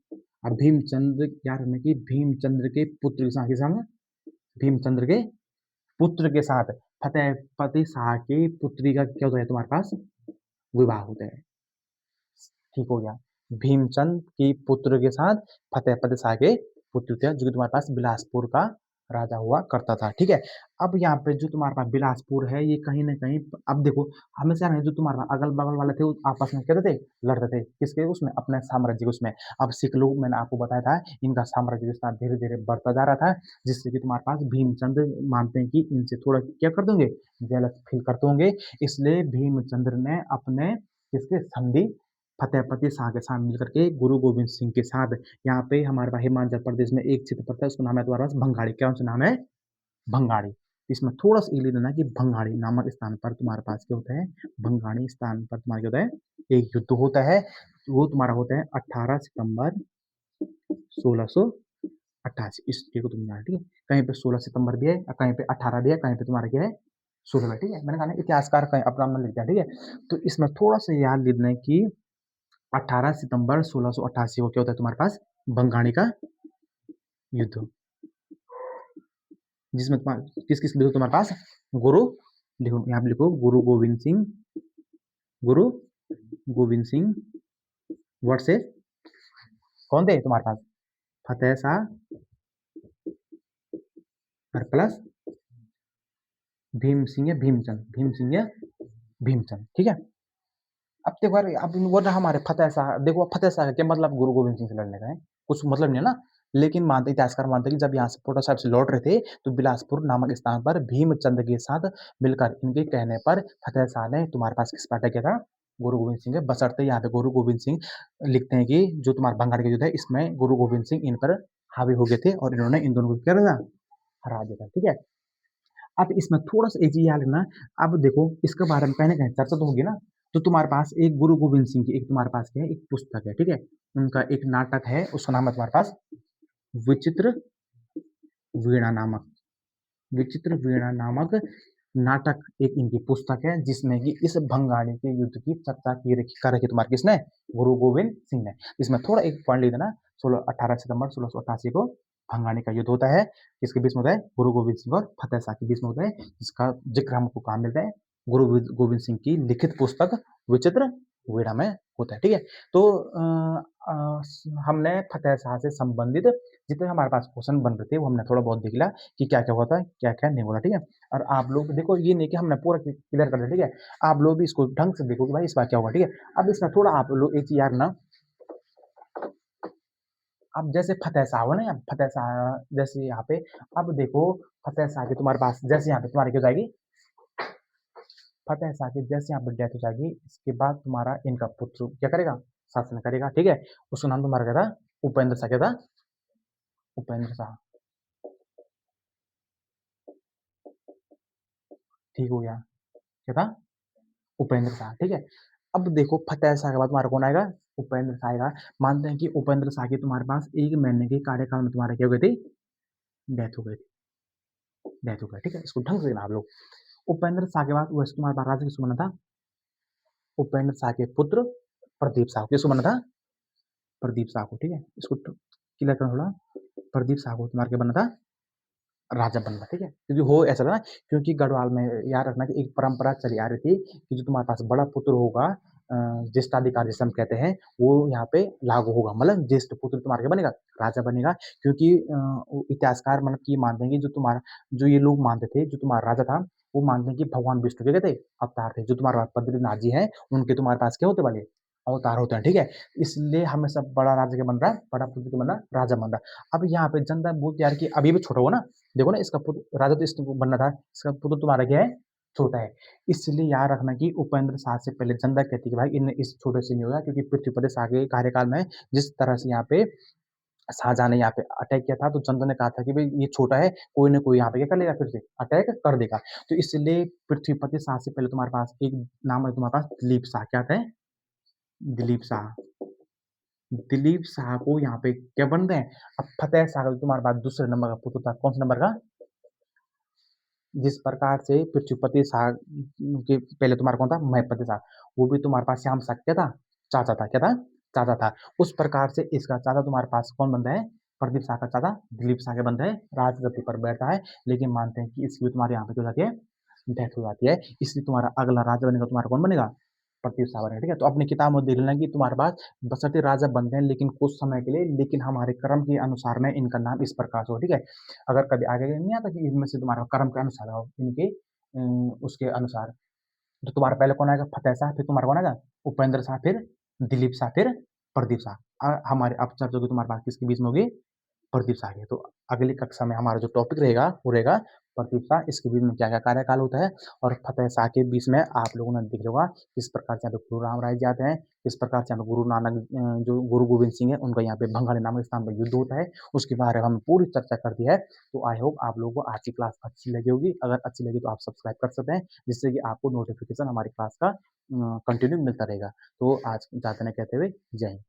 अब भीमचंद याद रखना कि भीमचंद्र के पुत्र के साथ भीमचंद्र के पुत्र के साथ फतेहपति शाह की पुत्री का क्या होता है तुम्हारे पास? विवाह होता है, ठीक हो गया। भीमचंद की पुत्र के साथ फतेहपति शाह के पुत्र थे, जो कि तुम्हारे पास बिलासपुर का राजा हुआ करता था, ठीक है। अब यहाँ पे जो तुम्हारे पास बिलासपुर है ये कहीं ना कहीं, अब देखो हमेशा नहीं, जो तुम्हारा अगल बगल वाले थे वो आपस में कहते थे, लड़ते थे किसके, उसमें अपने साम्राज्य के उसमें। अब सिख लोग, मैंने आपको बताया था, इनका साम्राज्य विस्तार धीरे धीरे बढ़ता जा रहा था, जिससे कि तुम्हारे पास भीमचंद्र मानते हैं कि इनसे थोड़ा क्या कर दोगे, जेलस फील करते होंगे। इसलिए भीमचंद्र ने अपने किसके संधि फतेहपति शाह के साथ मिलकर के गुरु गोविंद सिंह के साथ, यहाँ पे हमारे पास हिमाचल प्रदेश में एक क्षेत्र पड़ता है, उसका नाम है तुम्हारे पास भंगाड़ी। क्या उनका नाम है? भंगाड़ी। इसमें थोड़ा सा ये देना कि भंगाड़ी नामक स्थान पर तुम्हारे पास क्या होता है, भंगाड़ी स्थान पर तुम्हारा क्या होता है, एक युद्ध होता है। वो तुम्हारा होता है 18 सितंबर 1688। इस चीज को तुम जानना, ठीक है। कहीं पे 16 सितंबर भी है, कहीं पे 18 भी है, कहीं पे तुम्हारा क्या है, 16 है, ठीक है। मैंने कहा ना इतिहासकार कहीं अपना नाम लिखता है, ठीक है। तो इसमें थोड़ा सा याद लिखना है कि 18 सितंबर 1688 को क्या होता है तुम्हारे पास, बंगाणी का युद्ध, जिसमें तुम्हारा किस किस लिखो तुम्हारे पास, गुरु, लिखो यहाँ पे लिखो गुरु गोविंद सिंह, गुरु गोविंद सिंह वर्सेस कौन थे तुम्हारे पास, फतेह शाह और प्लस भीम सिंह या भीमचंद, भीम सिंह या भीमचंद, ठीक है। अब देखो यार, अब वो रहा हमारे फतेह शाह, देखो फतेह शाह का क्या मतलब, गुरु गोविंद सिंह से लड़ने का है, कुछ मतलब नहीं है ना। लेकिन मानते इतिहासकार मानते हैं कि जब यहाँ से पोटा साहब से लौट रहे थे, तो बिलासपुर नामक स्थान पर भीमचंद के साथ मिलकर इनके कहने पर फतेह शाह ने तुम्हारे पास किस पर अटैक किया था, गुरु गोविंद सिंह के। बशर्ते यहाँ पे गुरु गोविंद सिंह लिखते हैं कि जो तुम्हारा बंगाल का युद्ध है, इसमें गुरु गोविंद सिंह इन पर हावी हो गए थे और इन्होंने इन दोनों को क्या था, हरा दिया था, ठीक है। अब इसमें थोड़ा सा एक चीज याद रखना, अब देखो इसके बारे में कहीं ना कहीं चर्चा तो होगी ना। तो तुम्हारे पास एक गुरु गोविंद सिंह की, एक तुम्हारे पास क्या है, एक पुस्तक है, ठीक है। उनका एक नाटक है, उसका नाम है तुम्हारे पास विचित्र वीणा नामक, विचित्र वीणा नामक नाटक एक इनकी पुस्तक है, जिसमें कि इस भंगाणी के युद्ध की चर्चा की रखी कर रखी तुम्हारे किसने, गुरु गोविंद सिंह ने। इसमें थोड़ा एक पॉइंट लिख देना, 18 सितंबर 1688 को भंगाणी का युद्ध होता है, किसके बीच में होता है, गुरु गोविंद सिंह और फतेह शाह के बीच में होता है, जिसका जिक्र हमको कहाँ मिलता है, गुरु गोविंद सिंह की लिखित पुस्तक विचित्र वीणा में होता है, ठीक है। तो हमने फतेह शाह से संबंधित जितने हमारे पास क्वेश्चन बन रहे थे वो हमने थोड़ा बहुत देख लिया कि क्या क्या होता है, क्या क्या नहीं होता, ठीक है। और आप लोग देखो, ये नहीं कि हमने पूरा क्लियर कर दिया, ठीक है। आप लोग भी इसको ढंग से देखो कि भाई इस बार क्या होगा, ठीक है। अब इसमें थोड़ा आप लोग एक चीज यार ना, अब जैसे फतेह शाह हो ना, यहाँ फतेह शाह जैसे यहाँ पे, अब देखो फतेह शाह की तुम्हारे पास जैसे यहाँ पे तुम्हारी क्या हो जाएगी, फतेह शाह की जैसे यहाँ पे डेथ हो जाएगी, इसके बाद तुम्हारा इनका पुत्र क्या करेगा, शासन करेगा, ठीक है। उसका नाम तुम्हारा क्या था, उपेंद्र शाह, क्या था, उपेंद्र शाह, ठीक हो गया, क्या था, उपेंद्र शाह, ठीक है। अब देखो फतेह शाह के बाद तुम्हारा कौन आएगा, उपेंद्र शाह आएगा। मानते हैं कि उपेंद्र शाह की तुम्हारे पास 1 महीने के कार्यकाल में तुम्हारे क्या हो गई थी, डेथ हो गई थी, डेथ हो गई, ठीक है। इसको ढंग से देना आप लोग। उपेंद्र शाह के बाद वैसे तुम्हारे पास राजा किसको बना था, उपेंद्र शाह के पुत्र प्रदीप शाह, किसको बना था, प्रदीप शाह को, ठीक है। इसको क्लियर करना थोड़ा, प्रदीप शाह को तुम्हारे क्या बना था, राजा बनना, ठीक है। क्योंकि हो ऐसा था ना, क्योंकि गढ़वाल में याद रखना कि एक परंपरा चली आ रही थी कि जो तुम्हारे पास बड़ा पुत्र होगा, ज्येष्ठाधिकार जिसे हम कहते हैं, वो यहाँ पे लागू होगा, मतलब ज्येष्ठ पुत्र तुम्हारा क्या बनेगा, राजा बनेगा। क्योंकि इतिहासकार मतलब कि मानते हैं कि जो तुम्हारा, जो ये लोग मानते थे जो तुम्हारा राजा था, वो मानते हैं कि भगवान विष्णु के थे अवतार थे, जो तुम्हारे पास बद्रीनाथ जी हैं उनके तुम्हारे पास क्या होते वाले अवतार होते हैं, ठीक है। इसलिए हमेशा बड़ा राजा क्या बन रहा है, बड़ा पुत्र क्या बन रहा है, राजा बन रहा है। अब यहाँ पे जनता बोलती यार कि अभी भी छोटा हुआ ना, देखो ना इसका पुत्र राजा तो इसको बनना था, इसका पुत्र तुम्हारा क्या है, छोटा है। इसलिए याद रखना कि उपेंद्र शाह से पहले जनता कहती कि भाई इन्हें इस छोटे से नहीं होगा, क्योंकि पृथ्वीपति शाह के कार्यकाल में जिस तरह से यहाँ पे शाहजहां ने यहाँ पे अटैक किया था, तो जनता ने कहा था कि भाई ये छोटा है, कोई ना कोई यहाँ पे क्या कर लेगा, फिर से अटैक कर देगा। तो इसलिए पृथ्वीपति शाह से पहले तुम्हारे पास एक नाम है, तुम्हारे पास दिलीप शाह, क्या था, दिलीप शाह। दिलीप शाह को यहाँ पे क्या बन रहे हैं, अब फतेह शाह का तुम्हारे पास दूसरे नंबर का पुत्र था, कौन सा नंबर का, जिस प्रकार से पृथ्वीपति शाह के पहले तुम्हारा कौन था, महपति शाह, वो भी तुम्हारे पास श्याम शाह क्या था, चाचा था, क्या था, चाचा था। उस प्रकार से इसका चाचा तुम्हारे पास कौन बनता है, प्रदीप शाह का चाचा दिलीप शाह के बनता है, राजगद्दी पर बैठता है। लेकिन मानते हैं कि इसकी भी तुम्हारे यहाँ पे क्या हो जाती है, डेथ हो जाती है। इसलिए तुम्हारा अगला राजा बनेगा तुम्हारा कौन बनेगा, प्रतीप सावर है, ठीक है? तो अपनी किताब में देख लेना कि तुम्हारे पास बसंती राजा बनते हैं लेकिन कुछ समय के लिए, लेकिन हमारे कर्म के अनुसार में इनका नाम इस प्रकार से हो, ठीक है? अगर कभी आगे नहीं आता कि इनमें से तुम्हारा कर्म के अनुसार हो, इनके उसके अनुसार, तो तुम्हारा पहले कौन आएगा? फतेह शाह, फिर तुम्हारा कौन आएगा? उपेंद्र शाह, फिर दिलीप शाह, फिर प्रदीप शाह। हमारे अब चर्चा होगी तुम्हारे पास किसके बीच में होगी? प्रदीप शाह की। तो अगली कक्षा में हमारा जो टॉपिक रहेगा वो रहेगा प्रदीप शाह, इसके बीच में क्या-क्या कार्यकाल होता है, और फतेह शाह के बीच में आप लोगों ने देख होगा किस प्रकार से यहाँ पे गुरु रामराय जी आते हैं, किस प्रकार से यहाँ पे गुरु नानक जो गुरु गोविंद सिंह है उनका यहाँ पे भंगाली नामक स्थान पर युद्ध होता है, उसके बारे में हमने पूरी चर्चा कर दी है। तो आई होप आप लोगों को आज की क्लास अच्छी लगी होगी। अगर अच्छी लगी तो आप सब्सक्राइब कर सकते हैं, जिससे कि आपको नोटिफिकेशन हमारी क्लास का कंटिन्यू मिलता रहेगा। तो आज ज़्यादा नहीं कहते हुए जय हिंद।